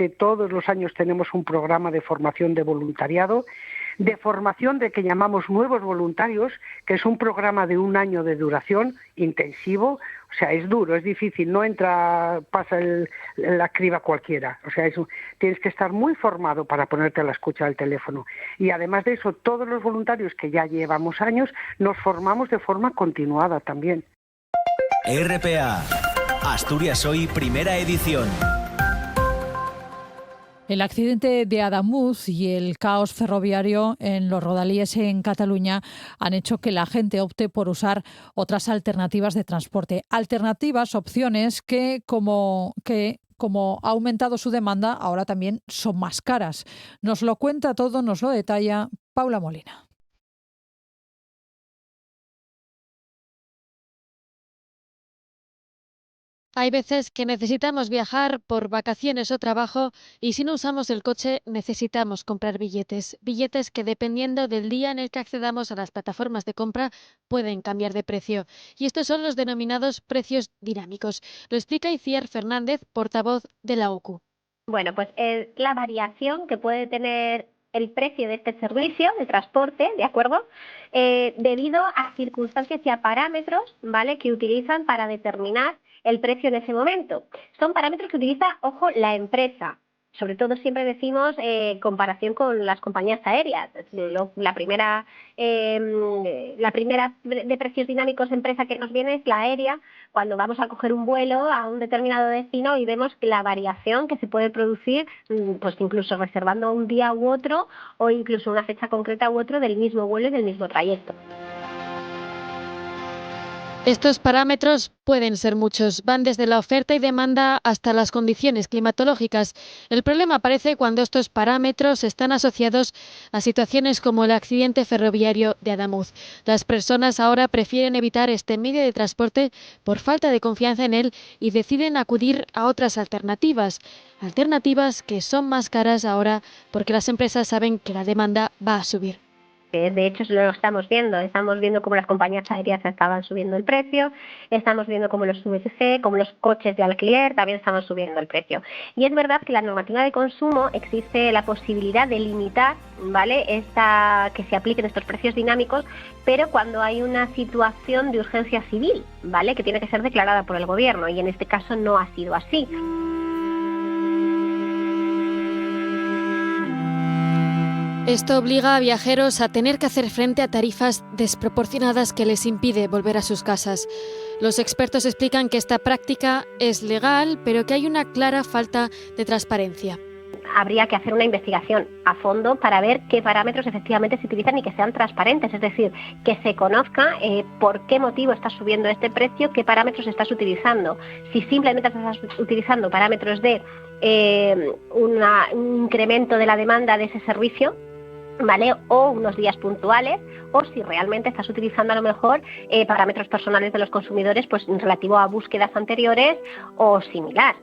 todos los años tenemos un programa de formación de voluntariado, de formación de que llamamos Nuevos Voluntarios, que es un programa de 1 año de duración, intensivo, o sea, es duro, es difícil, no pasa la criba cualquiera, o sea, tienes que estar muy formado para ponerte a la escucha del teléfono. Y además de eso, todos los voluntarios que ya llevamos años, nos formamos de forma continuada también. RPA, Asturias Hoy, primera edición. El accidente de Adamuz y el caos ferroviario en los rodalíes en Cataluña han hecho que la gente opte por usar otras alternativas de transporte. Alternativas, opciones que como ha aumentado su demanda, ahora también son más caras. Nos lo cuenta todo, nos lo detalla Paula Molina. Hay veces que necesitamos viajar por vacaciones o trabajo y si no usamos el coche necesitamos comprar billetes. Billetes que dependiendo del día en el que accedamos a las plataformas de compra pueden cambiar de precio. Y estos son los denominados precios dinámicos. Lo explica Itziar Fernández, portavoz de la OCU. Bueno, pues es la variación que puede tener el precio de este servicio de transporte, ¿de acuerdo? Debido a circunstancias y a parámetros, ¿vale?, que utilizan para determinar el precio en ese momento. Son parámetros que utiliza, ojo, la empresa. Sobre todo siempre decimos comparación con las compañías aéreas. La primera de precios dinámicos empresa que nos viene es la aérea, cuando vamos a coger un vuelo a un determinado destino y vemos la variación que se puede producir, pues incluso reservando un día u otro o incluso una fecha concreta u otro del mismo vuelo y del mismo trayecto. Estos parámetros pueden ser muchos, van desde la oferta y demanda hasta las condiciones climatológicas. El problema aparece cuando estos parámetros están asociados a situaciones como el accidente ferroviario de Adamuz. Las personas ahora prefieren evitar este medio de transporte por falta de confianza en él y deciden acudir a otras alternativas que son más caras ahora porque las empresas saben que la demanda va a subir. De hecho, lo estamos viendo cómo las compañías aéreas estaban subiendo el precio, estamos viendo cómo los VTC, como los coches de alquiler también estaban subiendo el precio. Y es verdad que la normativa de consumo existe la posibilidad de limitar, ¿vale?, que se apliquen estos precios dinámicos, pero cuando hay una situación de urgencia civil, ¿vale?, que tiene que ser declarada por el gobierno, y en este caso no ha sido así. Esto obliga a viajeros a tener que hacer frente a tarifas desproporcionadas que les impide volver a sus casas. Los expertos explican que esta práctica es legal, pero que hay una clara falta de transparencia. Habría que hacer una investigación a fondo para ver qué parámetros efectivamente se utilizan y que sean transparentes, es decir, que se conozca por qué motivo estás subiendo este precio, qué parámetros estás utilizando. Si simplemente estás utilizando parámetros de un incremento de la demanda de ese servicio, ¿vale?, o unos días puntuales, o si realmente estás utilizando a lo mejor parámetros personales de los consumidores, pues relativo a búsquedas anteriores o similar.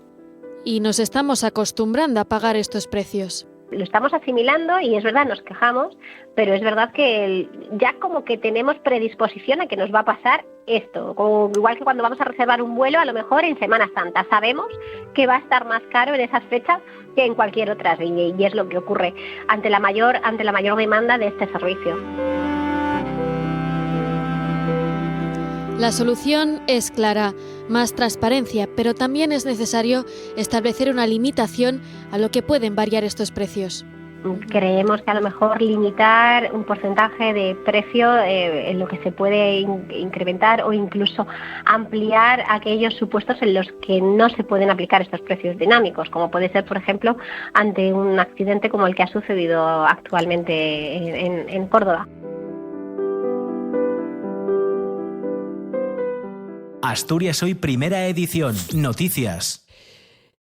Y nos estamos acostumbrando a pagar estos precios. Lo estamos asimilando y es verdad, nos quejamos, pero es verdad que ya como que tenemos predisposición a que nos va a pasar esto. Igual que cuando vamos a reservar un vuelo, a lo mejor en Semana Santa, sabemos que va a estar más caro en esas fechas que en cualquier otra, y es lo que ocurre ante la mayor demanda de este servicio. La solución es clara, más transparencia, pero también es necesario establecer una limitación a lo que pueden variar estos precios. Creemos que a lo mejor limitar un porcentaje de precio en lo que se puede incrementar o incluso ampliar aquellos supuestos en los que no se pueden aplicar estos precios dinámicos, como puede ser, por ejemplo, ante un accidente como el que ha sucedido actualmente en Córdoba. Asturias Hoy, primera edición. Noticias.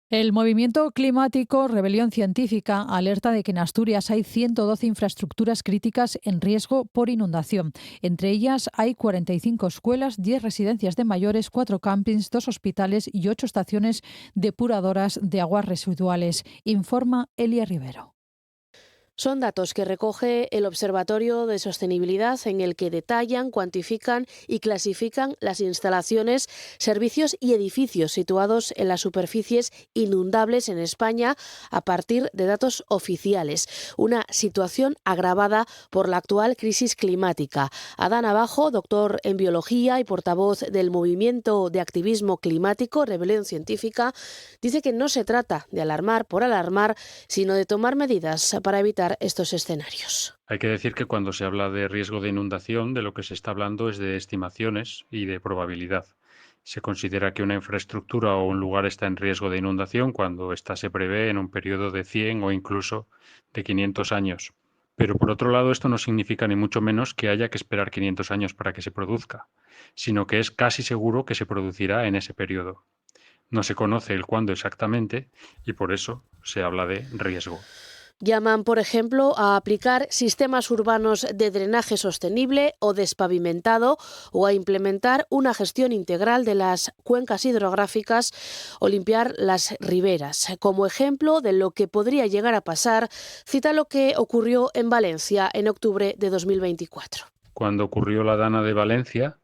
El movimiento climático Rebelión Científica alerta de que en Asturias hay 112 infraestructuras críticas en riesgo por inundación. Entre ellas hay 45 escuelas, 10 residencias de mayores, 4 campings, 2 hospitales y 8 estaciones depuradoras de aguas residuales, informa Elia Rivero. Son datos que recoge el Observatorio de Sostenibilidad, en el que detallan, cuantifican y clasifican las instalaciones, servicios y edificios situados en las superficies inundables en España a partir de datos oficiales. Una situación agravada por la actual crisis climática. Adán Abajo, doctor en biología y portavoz del movimiento de activismo climático Rebelión Científica, dice que no se trata de alarmar por alarmar, sino de tomar medidas para evitar estos escenarios. Hay que decir que cuando se habla de riesgo de inundación, de lo que se está hablando es de estimaciones y de probabilidad. Se considera que una infraestructura o un lugar está en riesgo de inundación cuando ésta se prevé en un periodo de 100 o incluso de 500 años. Pero por otro lado, esto no significa ni mucho menos que haya que esperar 500 años para que se produzca, sino que es casi seguro que se producirá en ese periodo. No se conoce el cuándo exactamente y por eso se habla de riesgo. Llaman, por ejemplo, a aplicar sistemas urbanos de drenaje sostenible o despavimentado o a implementar una gestión integral de las cuencas hidrográficas o limpiar las riberas. Como ejemplo de lo que podría llegar a pasar, cita lo que ocurrió en Valencia en octubre de 2024. Cuando ocurrió la Dana de Valencia,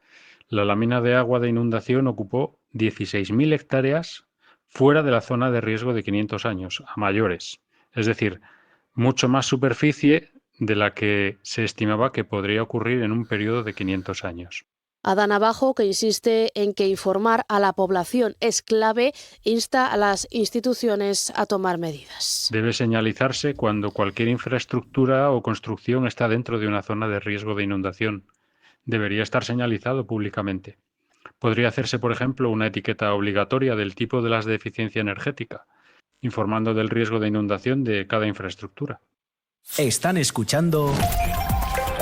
la lámina de agua de inundación ocupó 16.000 hectáreas fuera de la zona de riesgo de 500 años, a mayores. Es decir, mucho más superficie de la que se estimaba que podría ocurrir en un periodo de 500 años. Adán Abajo, que insiste en que informar a la población es clave, insta a las instituciones a tomar medidas. Debe señalizarse cuando cualquier infraestructura o construcción está dentro de una zona de riesgo de inundación. Debería estar señalizado públicamente. Podría hacerse, por ejemplo, una etiqueta obligatoria del tipo de las de eficiencia energética, informando del riesgo de inundación de cada infraestructura. Están escuchando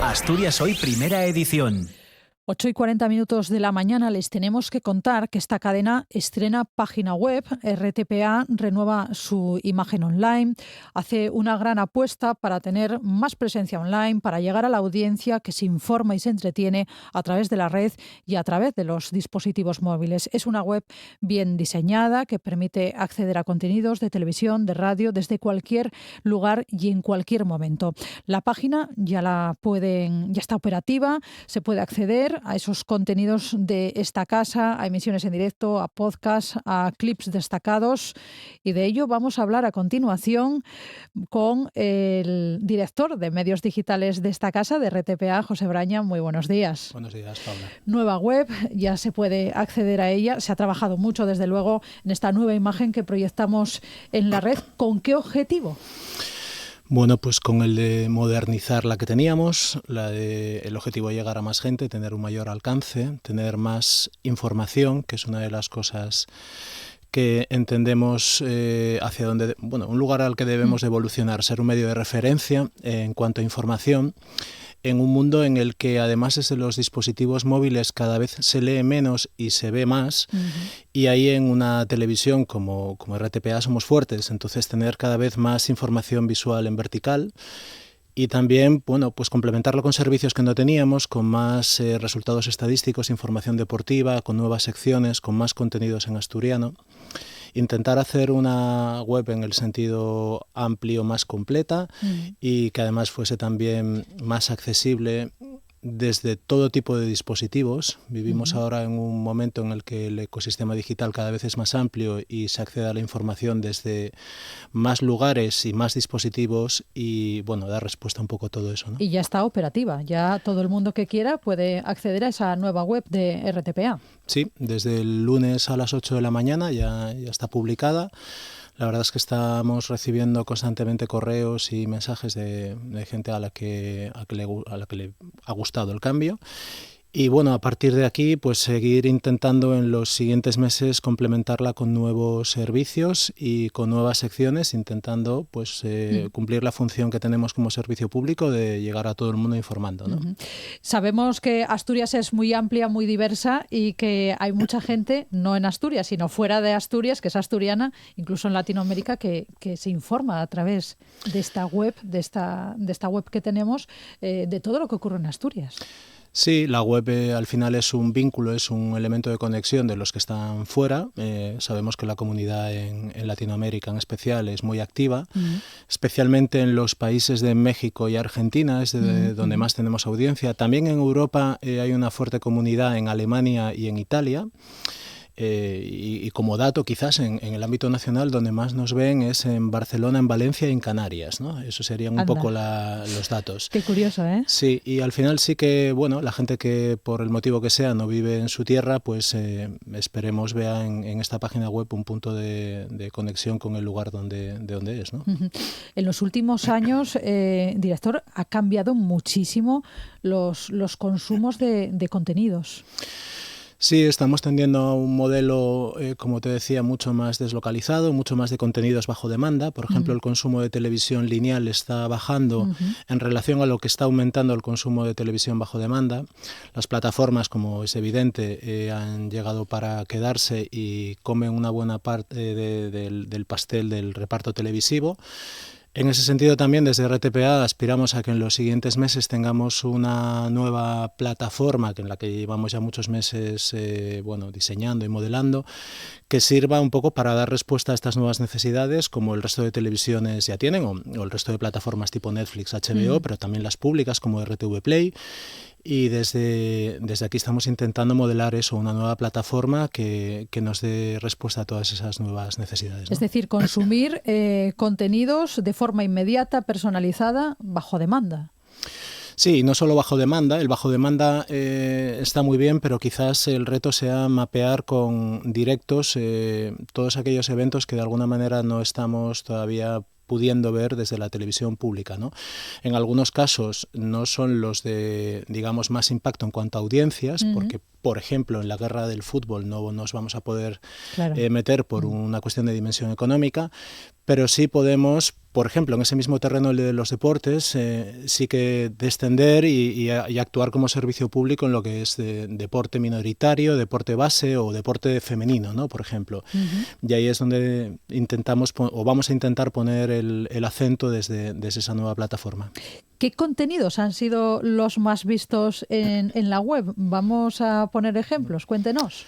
Asturias Hoy, primera edición. 8:40 de la mañana. Les tenemos que contar que esta cadena estrena página web. RTPA renueva su imagen online, hace una gran apuesta para tener más presencia online, para llegar a la audiencia que se informa y se entretiene a través de la red y a través de los dispositivos móviles. Es una web bien diseñada que permite acceder a contenidos de televisión, de radio, desde cualquier lugar y en cualquier momento. La página ya está operativa, se puede acceder a esos contenidos de esta casa, a emisiones en directo, a podcasts, a clips destacados, y de ello vamos a hablar a continuación con el director de medios digitales de esta casa, de RTPA, José Braña. Muy buenos días. Buenos días, Paula. Nueva web, ya se puede acceder a ella. Se ha trabajado mucho, desde luego, en esta nueva imagen que proyectamos en la red. ¿Con qué objetivo? Bueno, pues con el de modernizar la que teníamos, el objetivo de llegar a más gente, tener un mayor alcance, tener más información, que es una de las cosas que entendemos hacia donde, un lugar al que debemos evolucionar, ser un medio de referencia en cuanto a información, en un mundo en el que además desde los dispositivos móviles cada vez se lee menos y se ve más, y ahí en una televisión como RTPA somos fuertes, entonces tener cada vez más información visual en vertical y también pues complementarlo con servicios que no teníamos, con más resultados estadísticos, información deportiva, con nuevas secciones, con más contenidos en asturiano. Intentar hacer una web en el sentido amplio, más completa y que además fuese también más accesible desde todo tipo de dispositivos. Vivimos ahora en un momento en el que el ecosistema digital cada vez es más amplio y se accede a la información desde más lugares y más dispositivos y dar respuesta un poco a todo eso, ¿no? Y ya está operativa, ya todo el mundo que quiera puede acceder a esa nueva web de RTPA. Sí, desde el lunes a las 8 de la mañana ya está publicada. La verdad es que estamos recibiendo constantemente correos y mensajes de gente a la que le ha gustado el cambio. Y a partir de aquí, pues seguir intentando en los siguientes meses complementarla con nuevos servicios y con nuevas secciones, intentando cumplir la función que tenemos como servicio público de llegar a todo el mundo informando, ¿no? Sabemos que Asturias es muy amplia, muy diversa y que hay mucha gente, no en Asturias, sino fuera de Asturias, que es asturiana, incluso en Latinoamérica, que se informa a través de esta web, de esta web que tenemos, de todo lo que ocurre en Asturias. Sí, la web al final es un vínculo, es un elemento de conexión de los que están fuera. Sabemos que la comunidad en Latinoamérica en especial es muy activa, especialmente en los países de México y Argentina, es donde más tenemos audiencia. También en Europa hay una fuerte comunidad en Alemania y en Italia. Y como dato, quizás en el ámbito nacional donde más nos ven es en Barcelona, en Valencia y en Canarias, ¿no? Esos serían un poco los datos. Qué curioso, ¿eh? Sí, y al final sí que, la gente que por el motivo que sea no vive en su tierra, pues esperemos vea en esta página web un punto de conexión con el lugar de donde es, ¿no? En los últimos años, director, ha cambiado muchísimo los consumos de contenidos. Sí, estamos tendiendo a un modelo, como te decía, mucho más deslocalizado, mucho más de contenidos bajo demanda. Por ejemplo, el consumo de televisión lineal está bajando en relación a lo que está aumentando el consumo de televisión bajo demanda. Las plataformas, como es evidente, han llegado para quedarse y comen una buena parte del pastel del reparto televisivo. En ese sentido también desde RTPA aspiramos a que en los siguientes meses tengamos una nueva plataforma en la que llevamos ya muchos meses diseñando y modelando, que sirva un poco para dar respuesta a estas nuevas necesidades como el resto de televisiones ya tienen o el resto de plataformas tipo Netflix, HBO, pero también las públicas como RTV Play. Y desde aquí estamos intentando modelar eso, una nueva plataforma que nos dé respuesta a todas esas nuevas necesidades, ¿no? Es decir, consumir contenidos de forma inmediata, personalizada, bajo demanda. Sí, no solo bajo demanda. El bajo demanda está muy bien, pero quizás el reto sea mapear con directos todos aquellos eventos que de alguna manera no estamos todavía pudiendo ver desde la televisión pública, ¿no? En algunos casos no son los de, digamos, más impacto en cuanto a audiencias, porque, por ejemplo, en la guerra del fútbol no nos vamos a poder meter por una cuestión de dimensión económica, pero sí podemos, por ejemplo, en ese mismo terreno de los deportes, sí que descender y actuar como servicio público en lo que es deporte minoritario, deporte base o deporte femenino, ¿no? Por ejemplo. Y ahí es donde intentamos o vamos a intentar poner el acento desde esa nueva plataforma. ¿Qué contenidos han sido los más vistos en la web? Vamos a poner ejemplos, cuéntenos.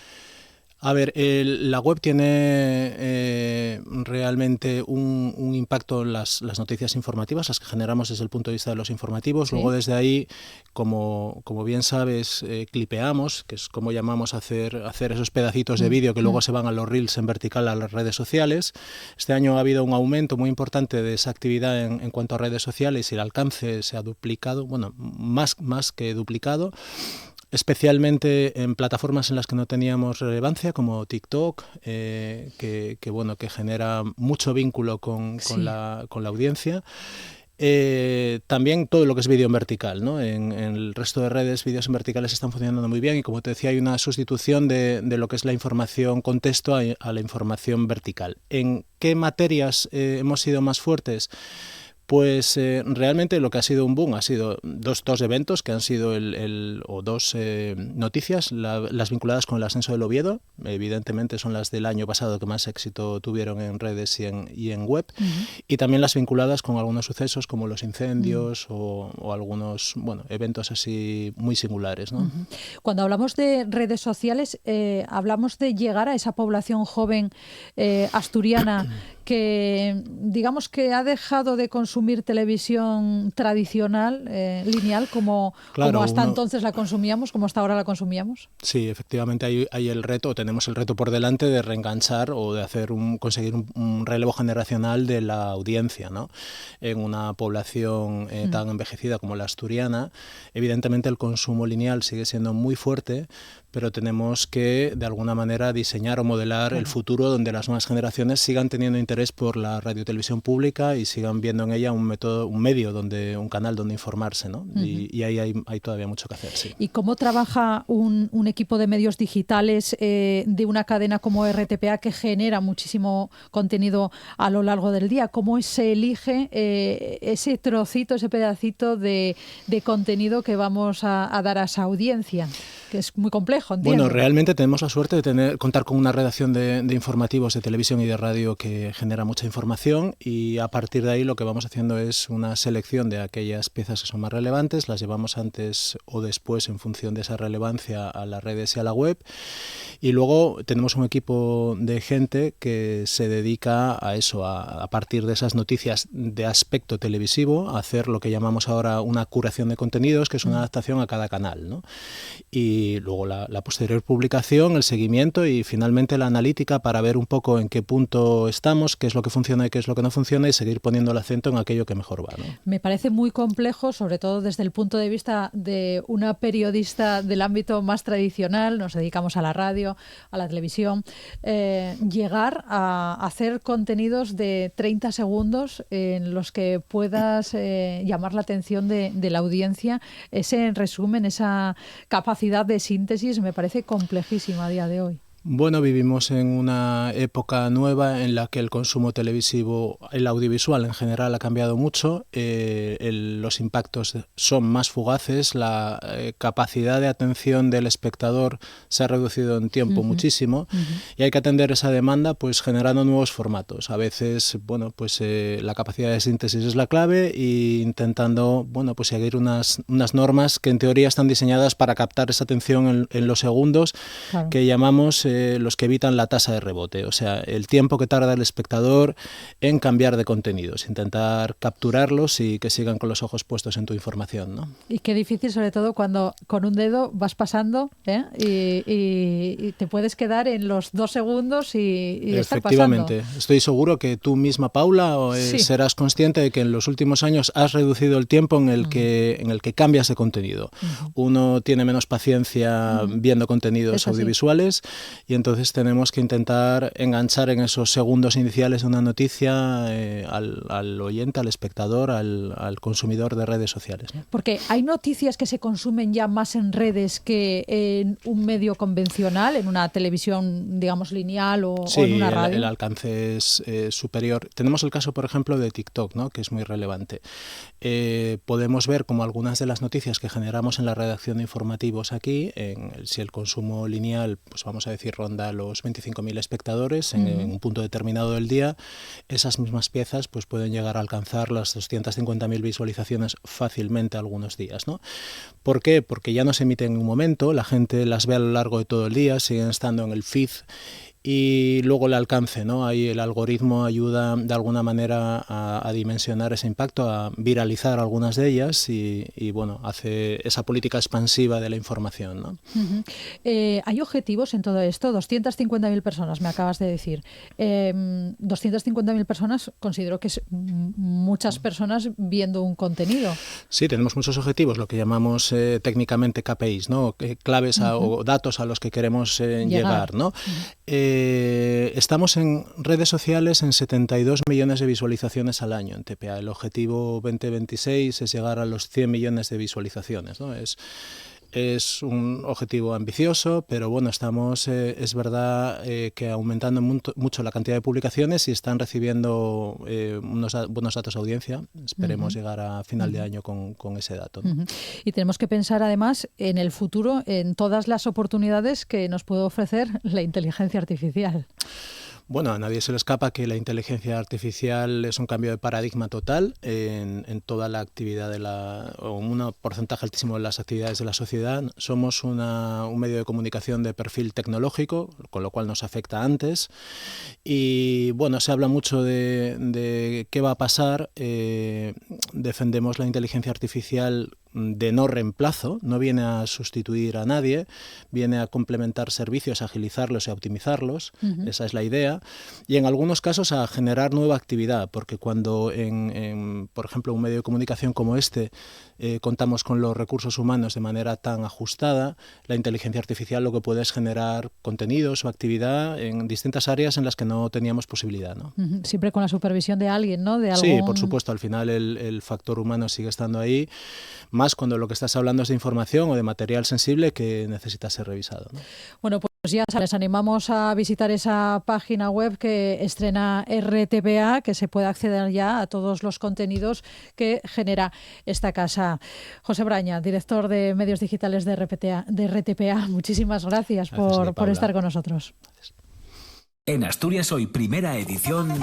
A ver, la web tiene realmente un impacto en las noticias informativas, las que generamos desde el punto de vista de los informativos. ¿Sí? Luego desde ahí, como bien sabes, clipeamos, que es como llamamos hacer esos pedacitos de vídeo que luego se van a los reels en vertical a las redes sociales. Este año ha habido un aumento muy importante de esa actividad en cuanto a redes sociales y el alcance se ha duplicado, bueno, más que duplicado. Especialmente en plataformas en las que no teníamos relevancia, como TikTok, que genera mucho vínculo con la audiencia. También todo lo que es vídeo en vertical, ¿no? En el resto de redes, vídeos en verticales están funcionando muy bien y, como te decía, hay una sustitución de lo que es la información con texto a la información vertical. ¿En qué materias hemos sido más fuertes? Pues realmente lo que ha sido un boom ha sido dos eventos que han sido dos noticias, las vinculadas con el ascenso del Oviedo. Evidentemente son las del año pasado que más éxito tuvieron en redes y en web. Y también las vinculadas con algunos sucesos como los incendios o algunos eventos así muy singulares, ¿no? Cuando hablamos de redes sociales, hablamos de llegar a esa población joven asturiana que digamos que ha dejado de consumir televisión tradicional, lineal, como hasta entonces la consumíamos, como hasta ahora la consumíamos. Sí, efectivamente tenemos el reto por delante de reenganchar o de conseguir un relevo generacional de la audiencia, ¿no? En una población tan envejecida como la asturiana, evidentemente el consumo lineal sigue siendo muy fuerte, pero tenemos que, de alguna manera, diseñar o modelar el futuro donde las nuevas generaciones sigan teniendo interés por la radiotelevisión pública y sigan viendo en ella un medio, un canal donde informarse, ¿no? Y ahí hay todavía mucho que hacer, sí. ¿Y cómo trabaja un equipo de medios digitales de una cadena como RTPA que genera muchísimo contenido a lo largo del día? ¿Cómo se elige ese trocito, ese pedacito de contenido que vamos a dar a esa audiencia? Que es muy complejo, entiendo. Bueno, realmente tenemos la suerte de contar con una redacción de informativos de televisión y de radio que genera mucha información, y a partir de ahí lo que vamos haciendo es una selección de aquellas piezas que son más relevantes, las llevamos antes o después en función de esa relevancia a las redes y a la web, y luego tenemos un equipo de gente que se dedica a eso, a partir de esas noticias de aspecto televisivo, a hacer lo que llamamos ahora una curación de contenidos, que es una adaptación a cada canal, ¿no? Y luego la posterior publicación, el seguimiento y finalmente la analítica para ver un poco en qué punto estamos, qué es lo que funciona y qué es lo que no funciona, y seguir poniendo el acento en aquello que mejor va, ¿no? Me parece muy complejo, sobre todo desde el punto de vista de una periodista del ámbito más tradicional, nos dedicamos a la radio, a la televisión, llegar a hacer contenidos de 30 segundos en los que puedas llamar la atención de la audiencia, ese resumen, esa capacidad de síntesis me parece complejísima a día de hoy. Bueno, vivimos en una época nueva en la que el consumo televisivo, el audiovisual en general ha cambiado mucho, los impactos son más fugaces, la capacidad de atención del espectador se ha reducido en tiempo muchísimo y hay que atender esa demanda pues generando nuevos formatos. A veces, bueno, pues la capacidad de síntesis es la clave e intentando, bueno, pues seguir unas normas que en teoría están diseñadas para captar esa atención en los segundos, claro, que llamamos los que evitan la tasa de rebote, o sea, el tiempo que tarda el espectador en cambiar de contenidos, intentar capturarlos y que sigan con los ojos puestos en tu información, ¿no? Y qué difícil, sobre todo cuando con un dedo vas pasando y te puedes quedar en los 2 segundos y estar pasando. Efectivamente, estoy seguro que tú misma, Paula, sí, serás consciente de que en los últimos años has reducido el tiempo en el que cambias de contenido. Uno tiene menos paciencia viendo contenidos audiovisuales y entonces tenemos que intentar enganchar en esos segundos iniciales de una noticia al oyente, al espectador, al consumidor de redes sociales, ¿no? Porque hay noticias que se consumen ya más en redes que en un medio convencional, en una televisión, digamos, lineal o en una radio. El alcance es superior. Tenemos el caso, por ejemplo, de TikTok, ¿no?, que es muy relevante. Podemos ver como algunas de las noticias que generamos en la redacción de informativos aquí, si el consumo lineal, pues vamos a decir, ronda los 25.000 espectadores en un punto determinado del día, esas mismas piezas pues pueden llegar a alcanzar las 250.000 visualizaciones fácilmente algunos días, ¿no? ¿Por qué? Porque ya no se emiten en un momento, la gente las ve a lo largo de todo el día, siguen estando en el feed. Y luego el alcance, ¿no? Ahí el algoritmo ayuda de alguna manera a dimensionar ese impacto, a viralizar algunas de ellas y bueno, hace esa política expansiva de la información, ¿no? ¿Hay objetivos en todo esto? 250.000 personas, me acabas de decir. 250.000 personas, considero que es muchas personas viendo un contenido. Sí, tenemos muchos objetivos, lo que llamamos técnicamente KPIs, ¿no? Claves o datos a los que queremos llegar, ¿no? Estamos en redes sociales en 72 millones de visualizaciones al año en TPA. El objetivo 2026 es llegar a los 100 millones de visualizaciones, ¿no? Es un objetivo ambicioso, pero bueno, estamos, es verdad que aumentando mucho la cantidad de publicaciones y están recibiendo unos buenos datos de audiencia. Esperemos llegar a final de año con ese dato, ¿no? Y tenemos que pensar además en el futuro, en todas las oportunidades que nos puede ofrecer la inteligencia artificial. Bueno, a nadie se le escapa que la inteligencia artificial es un cambio de paradigma total en toda la actividad o un porcentaje altísimo de las actividades de la sociedad. Somos un medio de comunicación de perfil tecnológico, con lo cual nos afecta antes. Y bueno, se habla mucho de qué va a pasar. Defendemos la inteligencia artificial de no reemplazo, no viene a sustituir a nadie, viene a complementar servicios, a agilizarlos y a optimizarlos, esa es la idea, y en algunos casos a generar nueva actividad, porque cuando por ejemplo, un medio de comunicación como este contamos con los recursos humanos de manera tan ajustada, la inteligencia artificial lo que puede es generar contenidos o actividad en distintas áreas en las que no teníamos posibilidad, ¿no? Siempre con la supervisión de alguien, ¿no? Sí, por supuesto, al final el factor humano sigue estando ahí, más cuando lo que estás hablando es de información o de material sensible que necesita ser revisado, ¿no? Bueno, pues ya les animamos a visitar esa página web que estrena RTPA, que se puede acceder ya a todos los contenidos que genera esta casa. José Braña, director de medios digitales de RTPA, muchísimas gracias por estar con nosotros. Gracias. En Asturias Hoy, primera edición,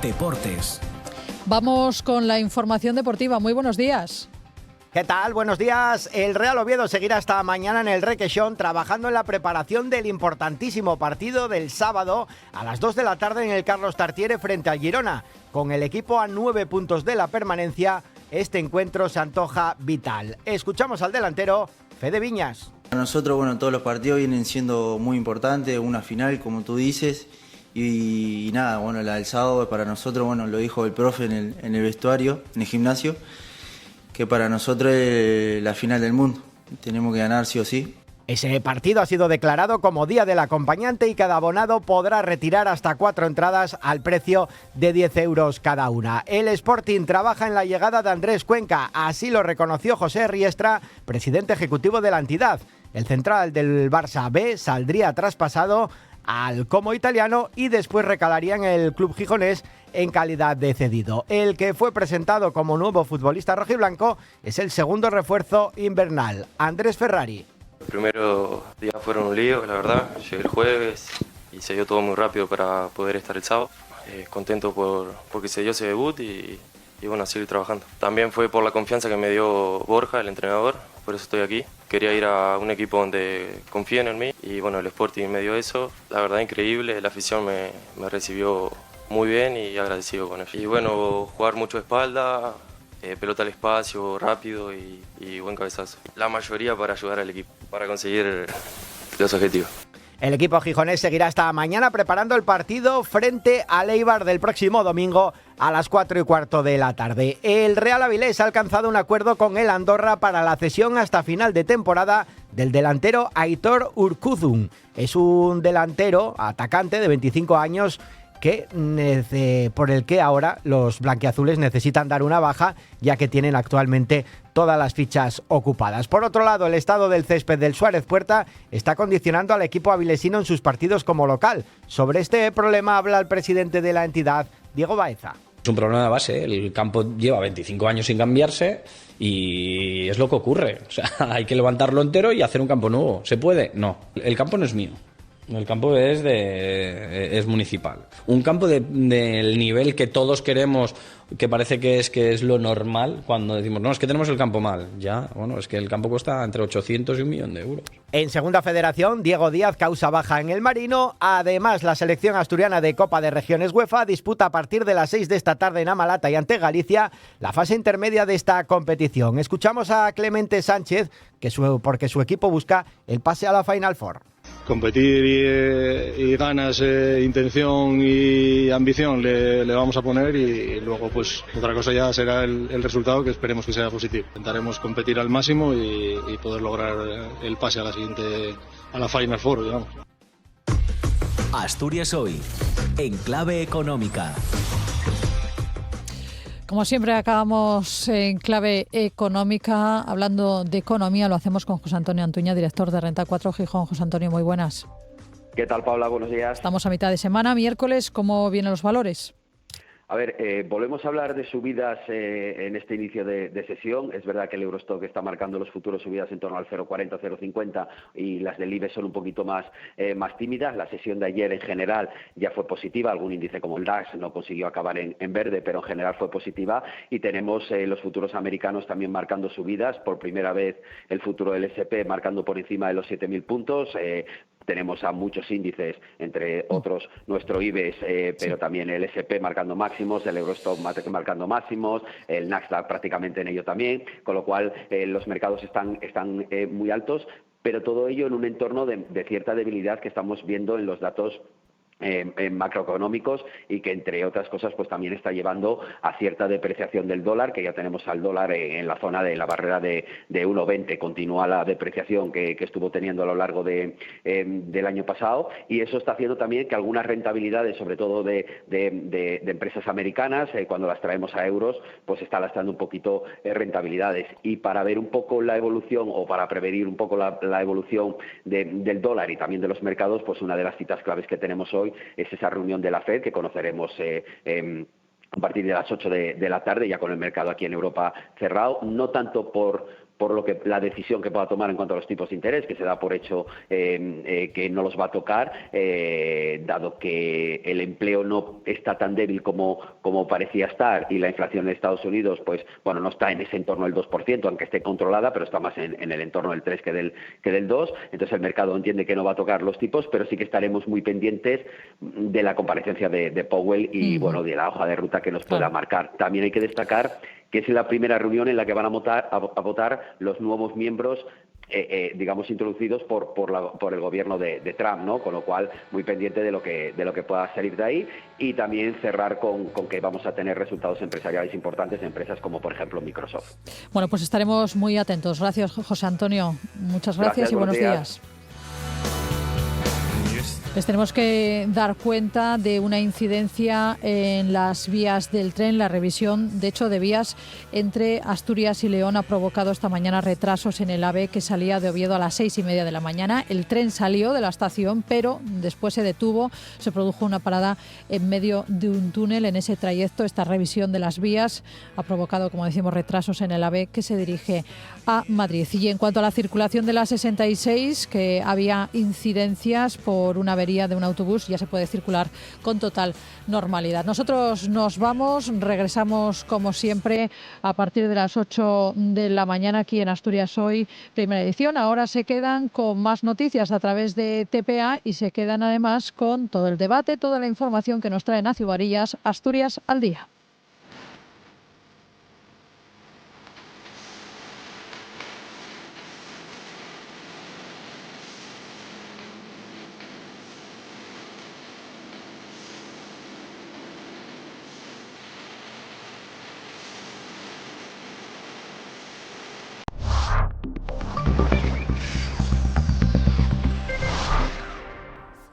Deportes. Vamos con la información deportiva. Muy buenos días. ¿Qué tal? Buenos días. El Real Oviedo seguirá hasta mañana en el Requeixón trabajando en la preparación del importantísimo partido del sábado a las 2 de la tarde en el Carlos Tartiere frente al Girona. Con el equipo a 9 puntos de la permanencia, este encuentro se antoja vital. Escuchamos al delantero Fede Viñas. Para nosotros, bueno, todos los partidos vienen siendo muy importantes, una final, como tú dices. Y nada, bueno, la del sábado para nosotros, bueno, lo dijo el profe en el vestuario, en el gimnasio, que para nosotros es la final del mundo. Tenemos que ganar sí o sí. Ese partido ha sido declarado como Día del Acompañante y cada abonado podrá retirar hasta 4 entradas al precio de 10 euros cada una. El Sporting trabaja en la llegada de Andrés Cuenca, así lo reconoció José Riestra, presidente ejecutivo de la entidad. El central del Barça B saldría traspasado al Como italiano y después recalaría en el club gijonés en calidad de cedido. El que fue presentado como nuevo futbolista rojiblanco es el segundo refuerzo invernal, Andrés Ferrari. Los primeros días fueron un lío, la verdad. Llegué el jueves y se dio todo muy rápido para poder estar el sábado. Contento porque se dio ese debut y bueno, a seguir trabajando. También fue por la confianza que me dio Borja, el entrenador, por eso estoy aquí. Quería ir a un equipo donde confíen en mí y bueno, el Sporting me dio eso. La verdad increíble, la afición me recibió muy bien y agradecido con ellos. Y bueno, jugar mucho de espalda, pelota al espacio, rápido y buen cabezazo. La mayoría para ayudar al equipo, para conseguir los objetivos. El equipo gijonés seguirá hasta mañana preparando el partido frente al Eibar del próximo domingo a las 4:15 de la tarde. El Real Avilés ha alcanzado un acuerdo con el Andorra para la cesión hasta final de temporada del delantero Aitor Urkuzun. Es un delantero atacante de 25 años por el que ahora los blanquiazules necesitan dar una baja, ya que tienen actualmente todas las fichas ocupadas. Por otro lado, el estado del césped del Suárez Puerta está condicionando al equipo avilesino en sus partidos como local. Sobre este problema habla el presidente de la entidad, Diego Baeza. Es un problema de base, el campo lleva 25 años sin cambiarse y es lo que ocurre. O sea, hay que levantarlo entero y hacer un campo nuevo. ¿Se puede? No, el campo no es mío. El campo es municipal. Un campo del nivel que todos queremos, que parece que es lo normal, cuando decimos, no, es que tenemos el campo mal. Ya, bueno, es que el campo cuesta entre 800 y 1 millón de euros. En Segunda Federación, Diego Díaz causa baja en el Marino. Además, la selección asturiana de Copa de Regiones UEFA disputa a partir de las 6 de esta tarde en Amalata y ante Galicia la fase intermedia de esta competición. Escuchamos a Clemente Sánchez, porque su equipo busca el pase a la Final Four. Competir y ganas, intención y ambición le vamos a poner y luego pues otra cosa ya será el resultado, que esperemos que sea positivo. Intentaremos competir al máximo y poder lograr el pase a la Final Four, digamos. Asturias Hoy, en clave económica. Como siempre acabamos en clave económica, hablando de economía, lo hacemos con José Antonio Antuña, director de Renta 4 Gijón. José Antonio, muy buenas. ¿Qué tal, Paula? Buenos días. Estamos a mitad de semana, miércoles, ¿cómo vienen los valores? A ver, volvemos a hablar de subidas en este inicio de sesión. Es verdad que el Eurostock está marcando los futuros subidas en torno al 0,40, 0,50 y las del IBEX son un poquito más tímidas. La sesión de ayer en general ya fue positiva. Algún índice como el DAX no consiguió acabar en verde, pero en general fue positiva. Y tenemos los futuros americanos también marcando subidas. Por primera vez el futuro del S&P marcando por encima de los 7.000 puntos. Tenemos a muchos índices, entre otros nuestro IBEX, pero también el S&P marcando máximos, el Eurostock marcando máximos, el Nasdaq prácticamente en ello también, con lo cual los mercados están muy altos, pero todo ello en un entorno de cierta debilidad que estamos viendo en los datos macroeconómicos y que entre otras cosas pues también está llevando a cierta depreciación del dólar, que ya tenemos al dólar en la zona de la barrera de 1,20. Continúa la depreciación que estuvo teniendo a lo largo del año pasado, y eso está haciendo también que algunas rentabilidades, sobre todo de empresas americanas, cuando las traemos a euros, pues está lastrando un poquito rentabilidades. Y para ver un poco la evolución, o para prevenir un poco la evolución del dólar y también de los mercados, pues una de las citas claves que tenemos hoy es esa reunión de la FED que conoceremos a partir de las 8 de la tarde, ya con el mercado aquí en Europa cerrado, no tanto por lo que la decisión que pueda tomar en cuanto a los tipos de interés, que se da por hecho que no los va a tocar, dado que el empleo no está tan débil como parecía estar, y la inflación en Estados Unidos pues bueno, no está en ese entorno del 2%, aunque esté controlada, pero está más en el entorno del 3 que del 2. Entonces el mercado entiende que no va a tocar los tipos, pero sí que estaremos muy pendientes de la comparecencia de Powell y bueno, de la hoja de ruta que nos pueda marcar. También hay que destacar que es la primera reunión en la que van a votar los nuevos miembros digamos, introducidos por el gobierno de Trump, ¿no? Con lo cual, muy pendiente de lo que pueda salir de ahí, y también cerrar con que vamos a tener resultados empresariales importantes en empresas como, por ejemplo, Microsoft. Bueno, pues estaremos muy atentos. Gracias, José Antonio. Muchas gracias y buenos días. Les tenemos que dar cuenta de una incidencia en las vías del tren. La revisión, de hecho, de vías entre Asturias y León ha provocado esta mañana retrasos en el AVE que salía de Oviedo a las 6:30 de la mañana. El tren salió de la estación, pero después se detuvo. Se produjo una parada en medio de un túnel en ese trayecto. Esta revisión de las vías ha provocado, como decimos, retrasos en el AVE que se dirige a Madrid. Y en cuanto a la circulación de la 66, que había incidencias por una avería de un autobús, ya se puede circular con total normalidad. Nosotros nos vamos, regresamos como siempre a partir de las 8 de la mañana aquí en Asturias Hoy, primera edición. Ahora se quedan con más noticias a través de TPA y se quedan además con todo el debate, toda la información que nos trae Nacio Varillas, Asturias al día.